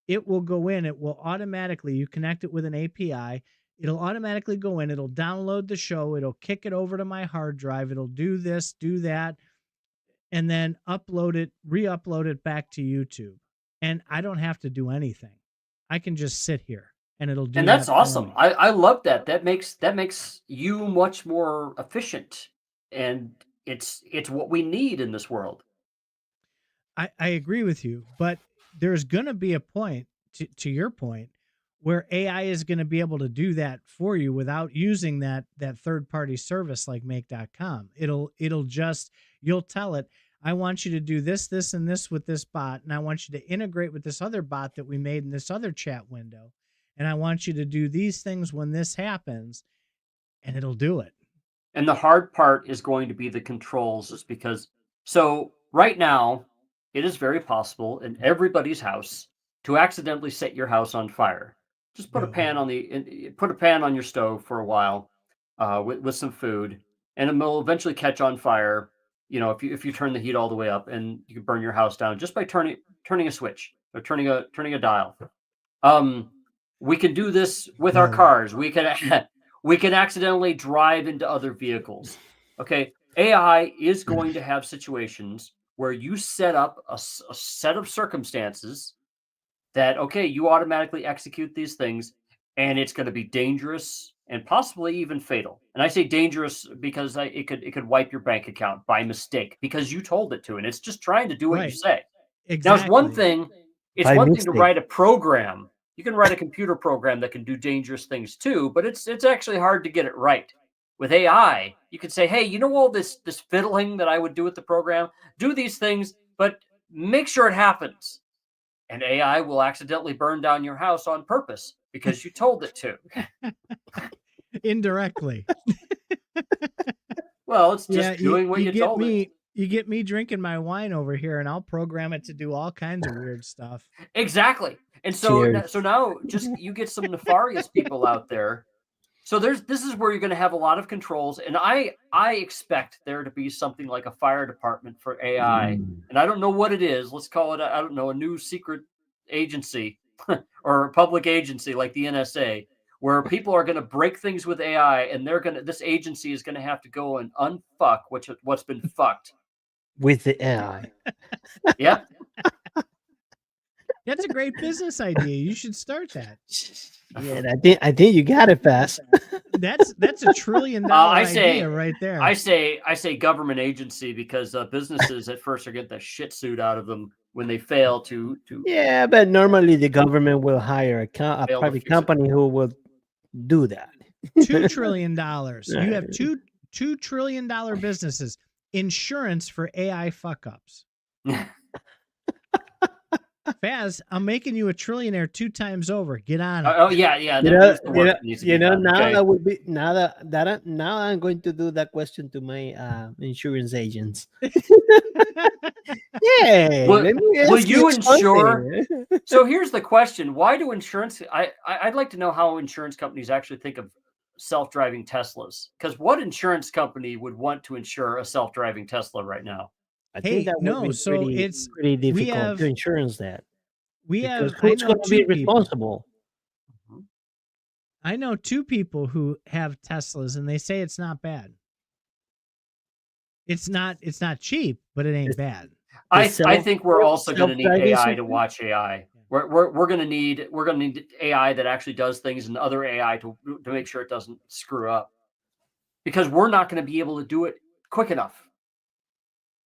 it will go in, it will automatically, you connect it with an API, it'll automatically go in, it'll download the show, it'll kick it over to my hard drive, it'll do this, do that, and then re-upload it back to YouTube. And I don't have to do anything. I can just sit here and it'll do
And
that
that's
for
awesome.
me.
I love that. That makes you much more efficient, and it's what we need in this world.
I agree with you, but there's going to be a point, to your point, where AI is going to be able to do that for you without using that third party service like make.com. It'll just, you'll tell it, I want you to do this, this, and this with this bot, and I want you to integrate with this other bot that we made in this other chat window, and I want you to do these things when this happens, and it'll do it.
And the hard part is going to be the controls, is because, so right now, it is very possible in everybody's house to accidentally set your house on fire. Just put a pan on your stove for a while with some food, and it will eventually catch on fire. You know, if you turn the heat all the way up, and you can burn your house down just by turning a switch or turning a dial. We can do this with our cars. We can accidentally drive into other vehicles. Okay, AI is going to have situations where you set up a set of circumstances that, okay, you automatically execute these things, and it's going to be dangerous and possibly even fatal. And I say dangerous because it could wipe your bank account by mistake because you told it to, and it's just trying to do what you say.
Exactly.
Now, it's one thing to write a program. You can write a computer program that can do dangerous things too, but it's actually hard to get it right. With AI, you could say, hey, you know, all this fiddling that I would do with the program, do these things, but make sure it happens. And AI will accidentally burn down your house on purpose because you told it to.
Indirectly.
Well, it's just doing what you told it.
You get me drinking my wine over here, and I'll program it to do all kinds of weird stuff.
Exactly. And so now just you get some nefarious people out there. So this is where you're going to have a lot of controls, and I expect there to be something like a fire department for AI, and I don't know what it is. Let's call it a new secret agency or a public agency like the NSA, where people are going to break things with AI, and this agency is going to have to go and unfuck what's been fucked
with the AI.
Yep.
That's a great business idea. You should start that.
Yeah, I think you got it, Faz.
That's a $1 trillion idea right there.
I say government agency because businesses at first are getting the shit suit out of them when they fail to.
Yeah, but normally the government will hire a private company who will do that.
$2 trillion. You have $2 trillion businesses. Insurance for AI fuck ups. Faz, I'm making you a trillionaire 2 times over. Get on it.
Oh yeah.
Now that would be now I'm going to do that question to my insurance agents. Yeah.
Will you insure? So here's the question: why do insurance? I'd like to know how insurance companies actually think of self-driving Teslas. Because what insurance company would want to insure a self-driving Tesla right now?
I think that would be it's pretty difficult to insurance that. Who's going to be responsible?
I know 2 people who have Teslas, and they say it's not bad. It's not cheap, but it ain't bad.
I think we're also going to need AI to watch AI. We're going to need AI that actually does things, and other AI to make sure it doesn't screw up. Because we're not going to be able to do it quick enough.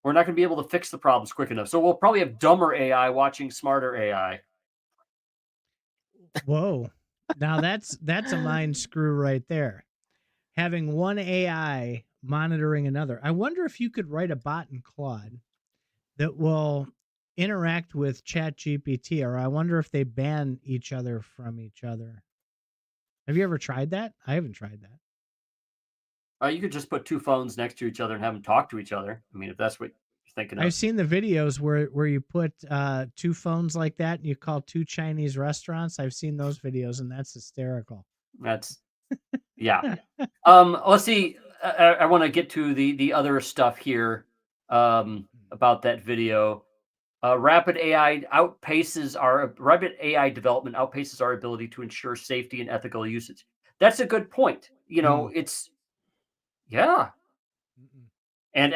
We're not going to be able to fix the problems quick enough. So we'll probably have dumber AI watching smarter AI.
Whoa. Now that's a mind screw right there. Having one AI monitoring another. I wonder if you could write a bot in Claude that will interact with ChatGPT, or I wonder if they ban each other from each other. Have you ever tried that? I haven't tried that.
You could just put 2 phones next to each other and have them talk to each other. I mean, if that's what you're thinking of.
I've seen the videos where you put 2 phones like that and you call 2 Chinese restaurants. I've seen those videos, and that's hysterical.
That's, yeah. Let's see. I want to get to the other stuff here about that video. Rapid AI development outpaces our ability to ensure safety and ethical usage. That's a good point. You know, it's. Yeah. And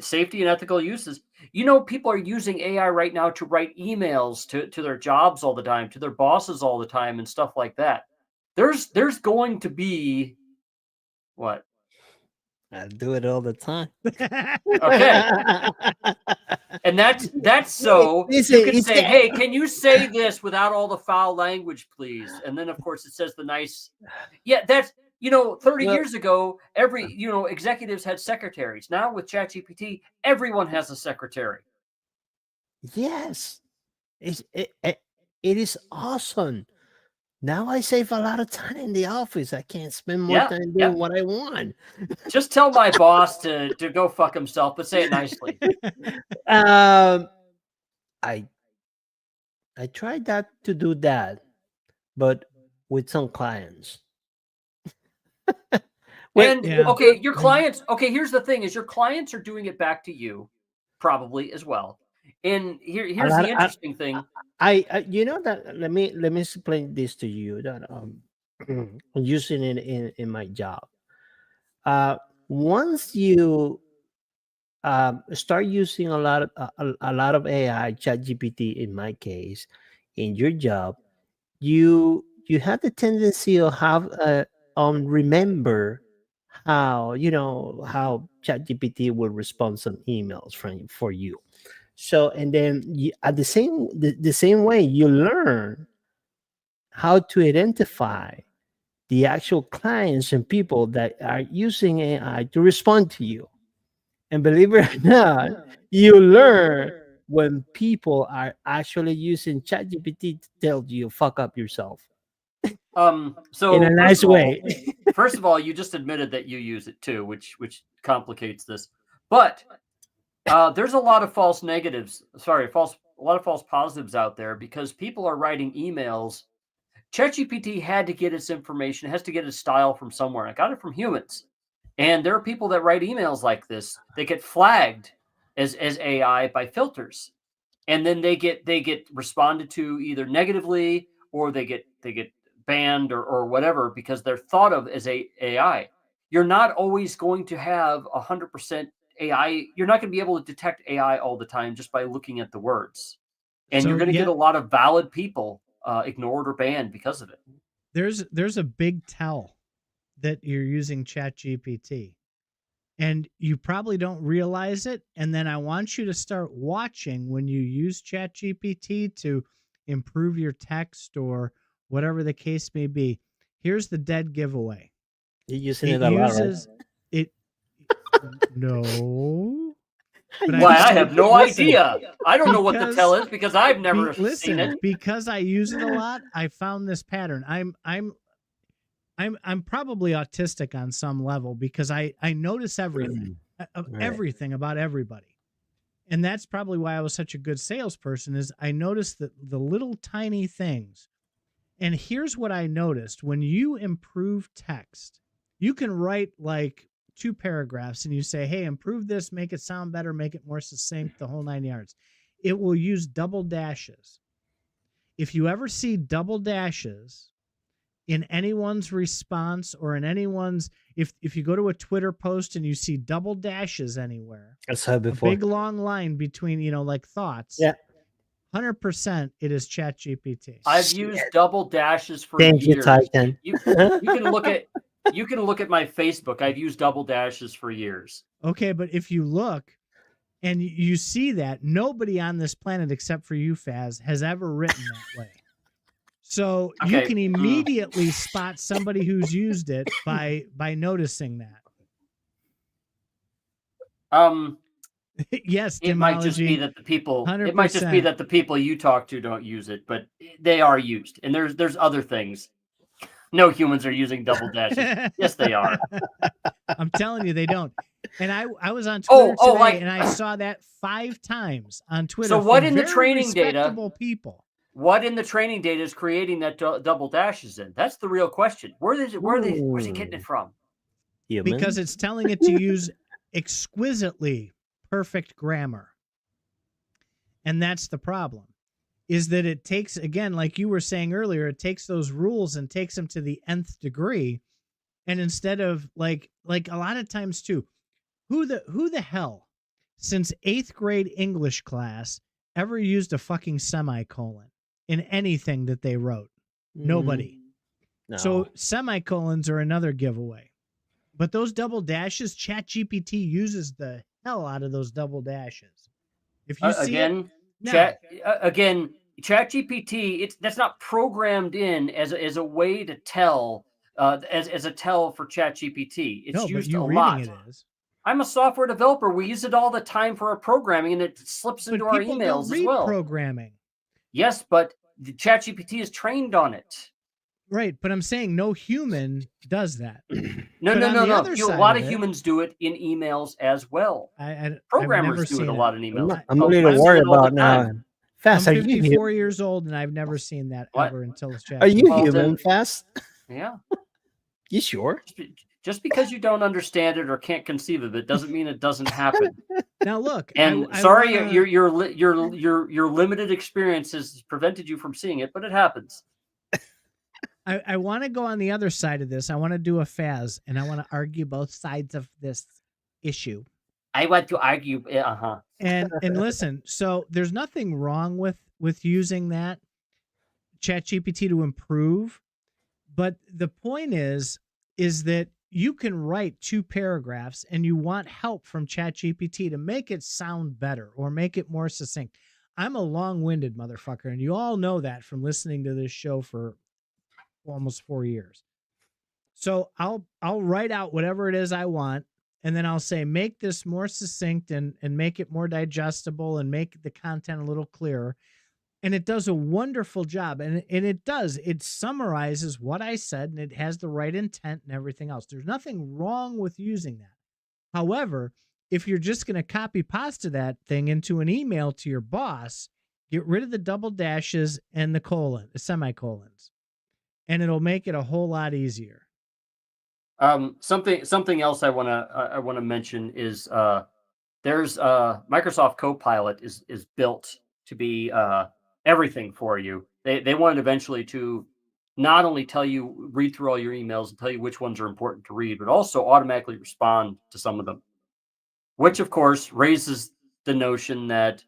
safety and ethical uses. You know, people are using AI right now to write emails to their jobs all the time, to their bosses all the time, and stuff like that. There's going to be what?
I do it all the time.
Okay. And that's so
Listen,
you can
it's
say, hey, can you say this without all the foul language, please? And then of course it says the nice, that's 30
well,
years ago, every executives had secretaries. Now with ChatGPT, everyone has a secretary.
yes, it is awesome. Now I save a lot of time in the office. I can't spend more time doing what I want.
Just tell my boss to go fuck himself, but say it nicely.
I tried to do that, but with some clients.
Okay, your clients. Okay, here's the thing: is your clients are doing it back to you, probably as well. And here's the interesting thing.
I that let me explain this to you that I'm using it in my job. Once you start using a lot of a lot of AI, ChatGPT in my case, in your job, you have the tendency of have remember how how ChatGPT will respond some emails for you. So and then at the same way you learn how to identify the actual clients and people that are using AI to respond to you. And believe it or not, you learn when people are actually using ChatGPT to tell you fuck up yourself.
So
In a nice way.
First of all, you just admitted that you use it too, which complicates this. But there's a lot of false negatives. Sorry, a lot of false positives out there because people are writing emails. ChatGPT had to get its information, has to get its style from somewhere. I got it from humans. And there are people that write emails like this. They get flagged as AI by filters. And then they get responded to either negatively or they get banned or whatever because they're thought of as AI. You're not always going to have 100% AI. You're not going to be able to detect AI all the time just by looking at the words. And you're going to get a lot of valid people ignored or banned because of it.
There's a big tell that you're using ChatGPT, and you probably don't realize it. And then I want you to start watching when you use ChatGPT to improve your text or whatever the case may be. Here's the dead giveaway.
You're using it a lot, right?
It. No.
But I have no idea. I don't know what the tell is because I've never seen it.
Because I use it a lot, I found this pattern. I'm probably autistic on some level because I notice everything, everything about everybody. And that's probably why I was such a good salesperson is I noticed the little tiny things. And here's what I noticed. When you improve text, you can write like 2 paragraphs and you say, hey, improve this, make it sound better, make it more succinct, the whole 9 yards. It will use double dashes. If you ever see double dashes in anyone's response or in anyone's, if you go to a Twitter post and you see double dashes anywhere,
I saw it before.
A big long line between, like thoughts.
Yeah.
100% it is ChatGPT.
I've used double dashes for years.
Thank you, Titan.
You can look at my Facebook. I've used double dashes for years.
Okay, but if you look and you see that nobody on this planet except for you, Faz, has ever written that way. So you can immediately spot somebody who's used it by noticing that. Yes,
it might just be that the people 100%. It might just be that the people you talk to don't use it, but they are used. And there's other things. No humans are using double dashes. Yes, they are.
I'm telling you, they don't. And I was on Twitter today, and I saw that 5 times on Twitter.
So what in the training data?
People.
What in the training data is creating that double dashes in? That's the real question. Where's he getting it from?
Human? Because it's telling it to use exquisitely perfect grammar. And that's the problem. Is that it takes, again, like you were saying earlier, it takes those rules and takes them to the nth degree. And instead of like a lot of times too, who the hell since 8th grade English class ever used a fucking semicolon in anything that they wrote? Nobody. No. So semicolons are another giveaway. But those double dashes, ChatGPT uses the hell out of those double dashes. If you see it,
again,
no.
ChatGPT, that's not programmed in as a way to tell as a tell for ChatGPT. It's
No, but
used a
you reading
lot.
it is.
I'm a software developer. We use it all the time for our programming, and it slips
But
into our
people don't
emails as
read
well.
programming.
Yes, but the ChatGPT is trained on it.
Right, but I'm saying no human does that.
No.
But on the
A
other side
lot
of
of
it,
humans do it in emails as well.
I've never
Programmers do it
seen
a
it.
lot in emails.
I'm a
Oh,
little
I see
worried
it all the
about now.
time.
Fast,
I'm
are you
54 years old, and I've never seen that
What?
ever until this chat.
Are you
Well,
human,
then-
Fast?
Yeah.
You sure?
Just because you don't understand it or can't conceive of it doesn't mean it doesn't happen.
Now look,
And
I
sorry,
wanna-
your limited experience has prevented you from seeing it, but it happens.
I want to go on the other side of this. I want to do a Faz, and I want to argue both sides of this issue.
I want to argue.
And listen, so there's nothing wrong with using that ChatGPT to improve, but the point is that you can write 2 paragraphs and you want help from ChatGPT to make it sound better or make it more succinct. I'm a long-winded motherfucker, and you all know that from listening to this show for almost 4 years. So I'll write out whatever it is I want, and then I'll say, make this more succinct and make it more digestible and make the content a little clearer. And it does a wonderful job. And it summarizes what I said, and it has the right intent and everything else. There's nothing wrong with using that. However, if you're just going to copy pasta that thing into an email to your boss, get rid of the double dashes and the semicolons, and it'll make it a whole lot easier.
Something else I want to mention is there's Microsoft Copilot is built to be everything for you. They wanted eventually to not only read through all your emails and tell you which ones are important to read, but also automatically respond to some of them, which of course raises the notion that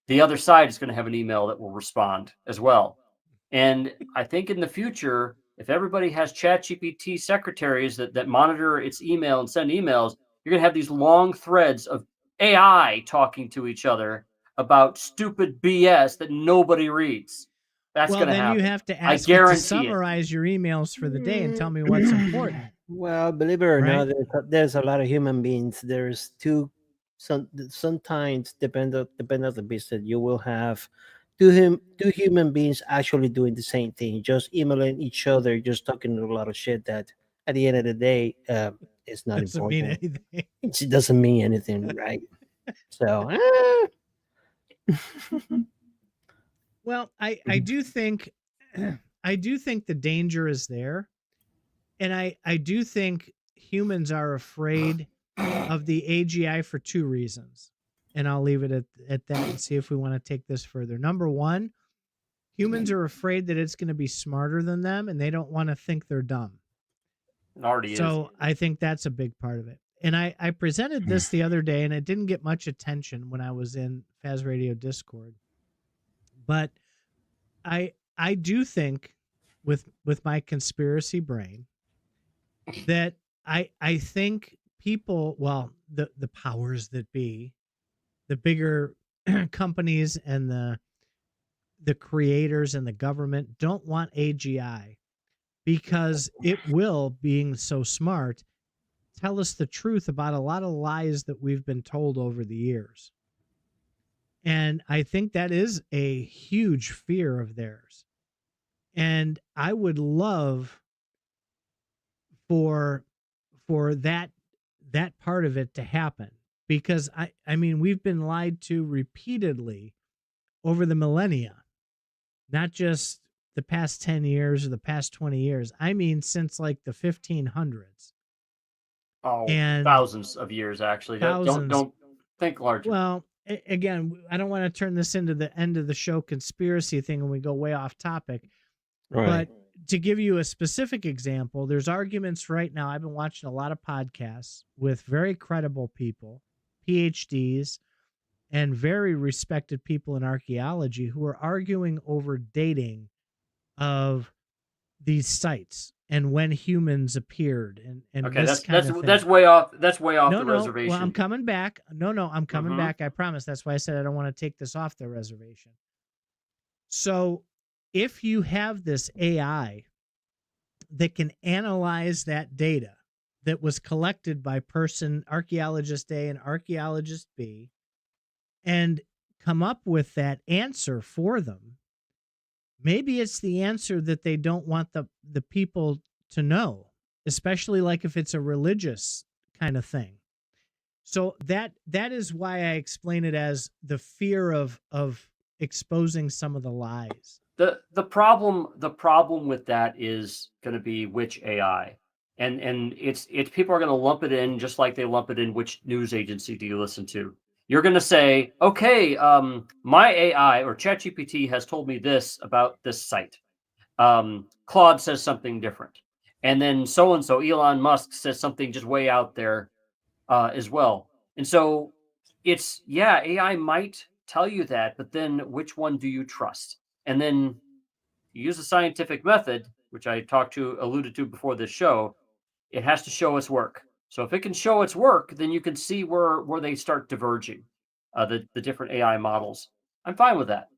the other side is going to have an email that will respond as well. And I think in the future, if everybody has ChatGPT secretaries that monitor its email and send emails, you're going to have these long threads of AI talking to each other about stupid BS that nobody reads. That's going to happen.
You have to
I
ask it to
guarantee it.
summarize your emails for the day and tell me what's important.
Well, believe it or
Right?
not, there's a lot of human beings. There's sometimes depend on the business, you will have two human beings actually doing the same thing, just emailing each other, just talking a lot of shit that at the end of the day, it's not
Doesn't mean
important.
anything.
It doesn't mean anything, right? So,
Well, I do think the danger is there. And I do think humans are afraid of the AGI for 2 reasons. And I'll leave it at that and see if we want to take this further. Number 1, humans are afraid that it's going to be smarter than them, and they don't want to think they're dumb.
It already is.
So I think that's a big part of it. And I presented this the other day, and it didn't get much attention when I was in FazRadio Discord. But I do think with my conspiracy brain that I think people, well, the powers that be, the bigger companies and the creators and the government don't want AGI because it will, being so smart, tell us the truth about a lot of lies that we've been told over the years. And I think that is a huge fear of theirs. And I would love for that part of it to happen, because I mean, we've been lied to repeatedly over the millennia, not just the past 10 years or the past 20 years. I mean, since like the 1500s.
Oh,
and
thousands of years, actually.
Thousands.
Don't think larger.
Well, again, I don't want to turn this into the end of the show conspiracy thing and we go way off topic.
right.
But to give you a specific example, there's arguments right now. I've been watching a lot of podcasts with very credible people, PhDs, and very respected people in archaeology who are arguing over dating of these sites and when humans appeared and
Okay,
this kind of thing.
that's way off. That's way off
No,
the
no.
reservation.
Well, I'm coming back. No, I'm coming
Mhm.
back. I promise. That's why I said I don't want to take this off the reservation. So, if you have this AI that can analyze that data that was collected by person archaeologist A and archaeologist B and come up with that answer for them, maybe it's the answer that they don't want the people to know, especially like if it's a religious kind of thing. So that is why I explain it as the fear of exposing some of the lies.
The problem with that is going to be which AI, and it's people are going to lump it in just like they lump it in which news agency do you listen to. You're going to say, okay, my AI or ChatGPT has told me this about this site. Claude says something different, and then so and so Elon Musk says something just way out there as well. And so it's AI might tell you that, but then which one do you trust? And then you use the scientific method, which I alluded to before this show. It has to show its work. So if it can show its work, then you can see where they start diverging, the different AI models. I'm fine with that.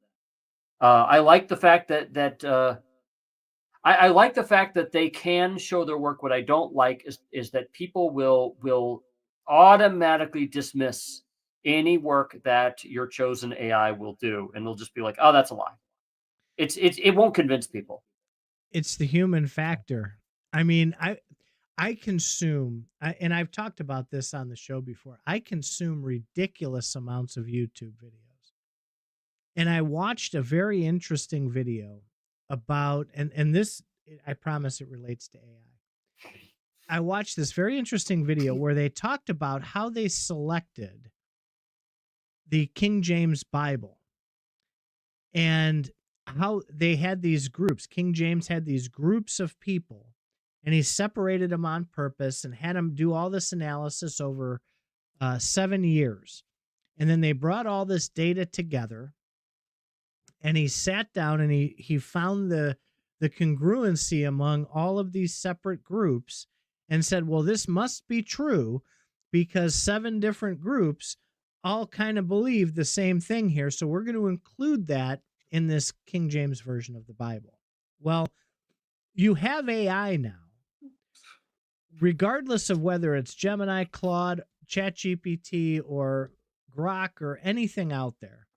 I like the fact I like the fact that they can show their work. What I don't like is that people will automatically dismiss any work that your chosen AI will do, and they'll just be like, "Oh, that's a lie." It won't convince people.
It's the human factor. I mean, I consume, and I've talked about this on the show before. I consume ridiculous amounts of YouTube videos, and I watched a very interesting video about, and this, I promise it relates to AI. I watched this very interesting video where they talked about how they selected the King James Bible and how they had these groups. King James had these groups of people, and he separated them on purpose and had them do all this analysis over 7 years. And then they brought all this data together, and he sat down and he found the congruency among all of these separate groups and said, well, this must be true because 7 different groups all kind of believe the same thing here. So we're going to include that in this King James version of the Bible. Well, you have AI now, regardless of whether it's Gemini, Claude, ChatGPT, or Grok, or anything out there.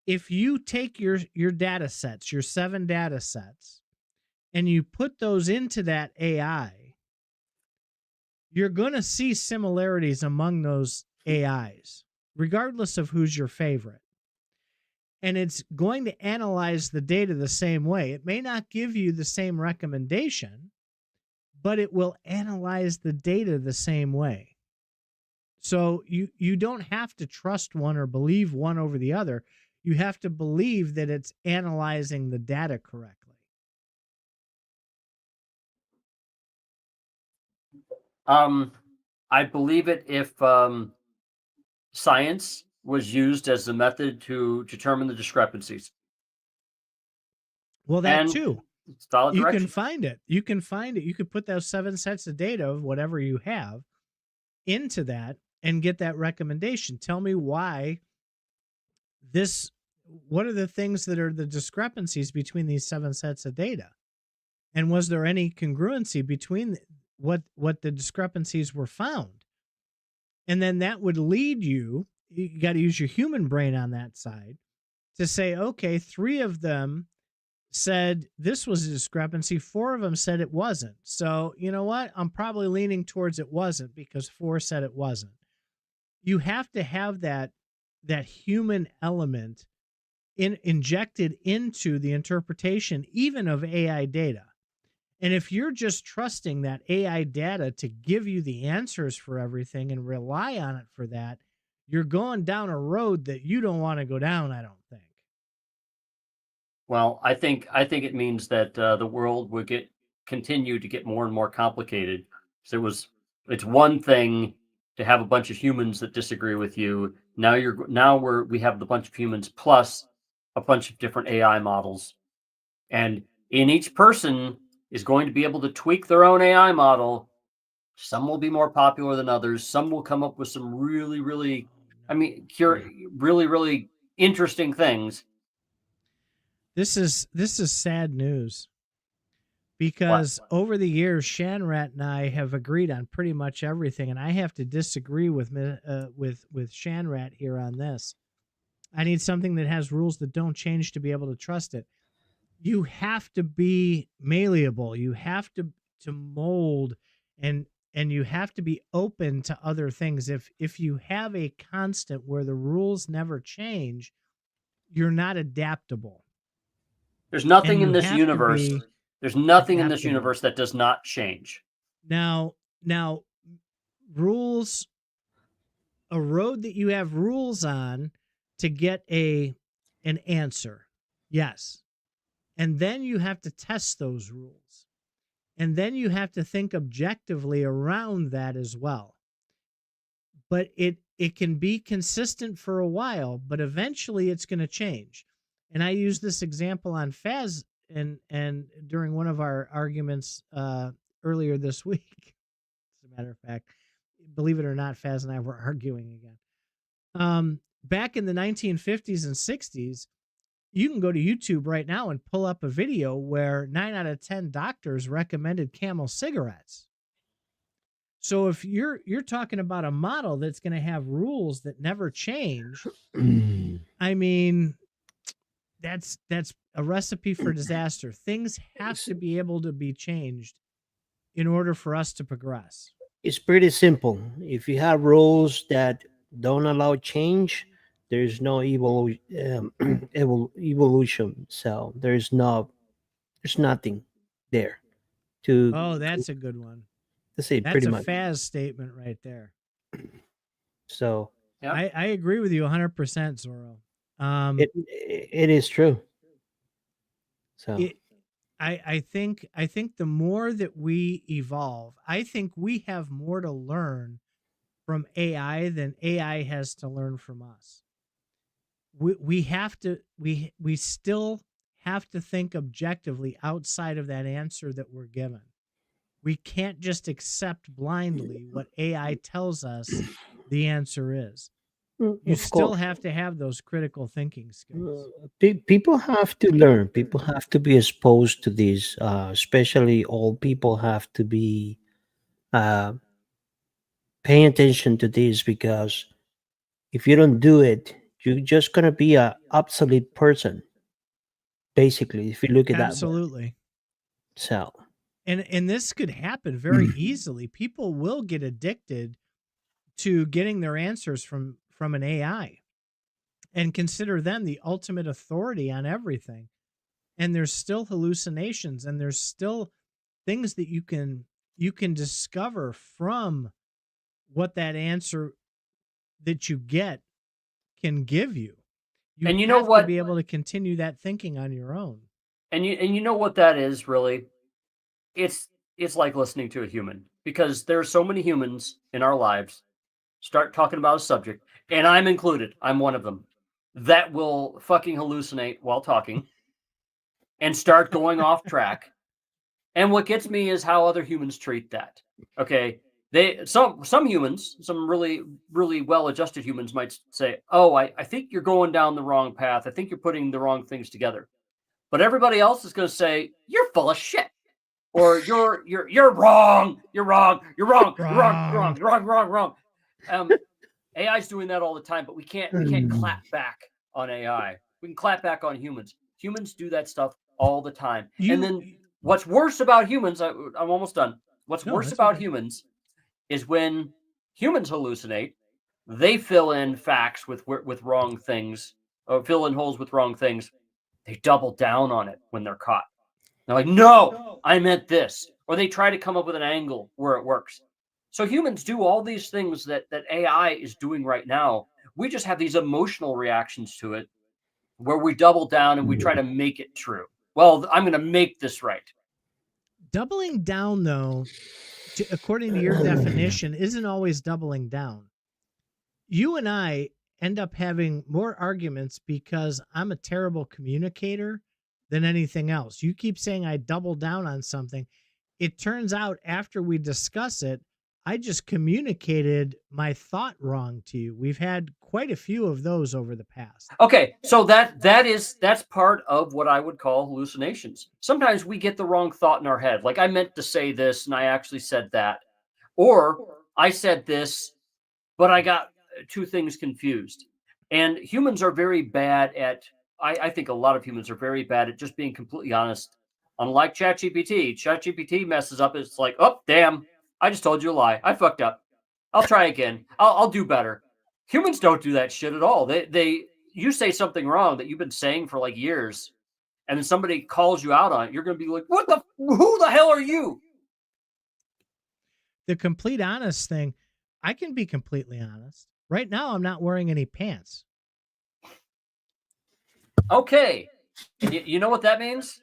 If you take your data sets, your 7 data sets, and you put those into that AI, you're going to see similarities among those AIs, regardless of who's your favorite. And it's going to analyze the data the same way. It may not give you the same recommendation, but it will analyze the data the same way. So you don't have to trust one or believe one over the other. You have to believe that it's analyzing the data correctly.
I believe it if science was used as the method to determine the discrepancies.
Well, that
And
too.
solid
You
direction.
can find it. You can find it. You could put those 7 sets of data of whatever you have into that and get that recommendation. Tell me why what are the things that are the discrepancies between these 7 sets of data? And was there any congruency between what the discrepancies were found? And then that would lead you got to use your human brain on that side to say, okay, 3 of them said this was a discrepancy. 4 of them said it wasn't. So, you know what? I'm probably leaning towards it wasn't because 4 said it wasn't. You have to have that human element injected into the interpretation, even of AI data. And if you're just trusting that AI data to give you the answers for everything and rely on it for that, you're going down a road that you don't want to go down, I don't think.
Well, I think it means that the world would continue to get more and more complicated. So it's one thing to have a bunch of humans that disagree with you. Now we have the bunch of humans plus a bunch of different AI models, and in each person is going to be able to tweak their own AI model. Some will be more popular than others. Some will come up with some really, really, really, really interesting things.
This is sad news,
What?
because over the years, Shanrat and I have agreed on pretty much everything, and I have to disagree with Shanrat here on this. I need something that has rules that don't change to be able to trust it. You have to be malleable. You have to mold, and you have to be open to other things. If you have a constant where the rules never change, you're not adaptable.
There's
And
nothing
you
in this
have to
universe.
be
There's nothing in this
adaptable.
universe that does not change.
Now, rules, a road that you have rules on to get an answer. Yes. And then you have to test those rules. And then you have to think objectively around that as well. But it can be consistent for a while, but eventually it's going to change. And I use this example on Faz and during one of our arguments earlier this week. As a matter of fact, believe it or not, Faz and I were arguing again. Back in the 1950s and 60s, you can go to YouTube right now and pull up a video where 9 out of 10 doctors recommended Camel cigarettes. So if you're talking about a model that's going to have rules that never change, I mean, that's a recipe for disaster. Things have to be able to be changed in order for us to progress.
It's pretty simple. If you have rules that don't allow change, there's no evolution. So there's nothing there to.
Oh, that's a good one.
To say
That's
pretty
a
much.
Faz statement right there.
So
Yep.
I agree with you 100%, Zorro.
it is true. So
I think the more that we evolve, I think we have more to learn from AI than AI has to learn from us. We have to we still have to think objectively outside of that answer that we're given. We can't just accept blindly what AI tells us the answer is. You
of
still
course,
have to have those critical thinking skills.
people have to learn. People have to be exposed to this. Especially old people have to be uh, paying attention to this, because if you don't do it, you're just gonna be a obsolete person. Basically, if you look at that way.
Absolutely.
So
And this could happen very easily. People will get addicted to getting their answers from an AI and consider them the ultimate authority on everything. And there's still hallucinations, and there's still things that you can discover from what that answer that you get can give you.
And you know
have
what?
to be able to continue that thinking on your own.
And you know what that is really? It's like listening to a human, because there are so many humans in our lives start talking about a subject, and I'm included. I'm one of them that will fucking hallucinate while talking and start going off track. And what gets me is how other humans treat that. Okay. Some humans, some really, really well-adjusted humans might say, oh, I think you're going down the wrong path. I think you're putting the wrong things together. But everybody else is going to say, you're full of shit. Or you're wrong. You're wrong. You're wrong. You're wrong. You're wrong. AI is doing that all the time, but we can't clap back on AI. We can clap back on humans. Humans do that stuff all the time. And then what's worse about humans, I'm almost done. What's worse about humans is when humans hallucinate, they fill in facts with wrong things, or fill in holes with wrong things. They double down on it when they're caught. They're like, no, I meant this. Or they try to come up with an angle where it works. So humans do all these things that AI is doing right now. We just have these emotional reactions to it where we double down and we try to make it true. Well, I'm going to make this right.
Doubling down, though, according to your definition, isn't always doubling down. You and I end up having more arguments because I'm a terrible communicator than anything else. You keep saying I double down on something. It turns out after we discuss it, I just communicated my thought wrong to you. We've had quite a few of those over the past.
Okay, so that's part of what I would call hallucinations. Sometimes we get the wrong thought in our head. Like I meant to say this and I actually said that. Or I said this, but I got two things confused. And humans are very bad at, I think a lot of humans are very bad at just being completely honest. Unlike ChatGPT messes up. It's like, oh, damn, I just told you a lie. I fucked up. I'll try again. I'll do better. Humans don't do that shit at all. You say something wrong that you've been saying for like years, and then somebody calls you out on it. You're going to be like, who the hell are you?
The complete honest thing, I can be completely honest. Right now, I'm not wearing any pants.
Okay. You know what that means?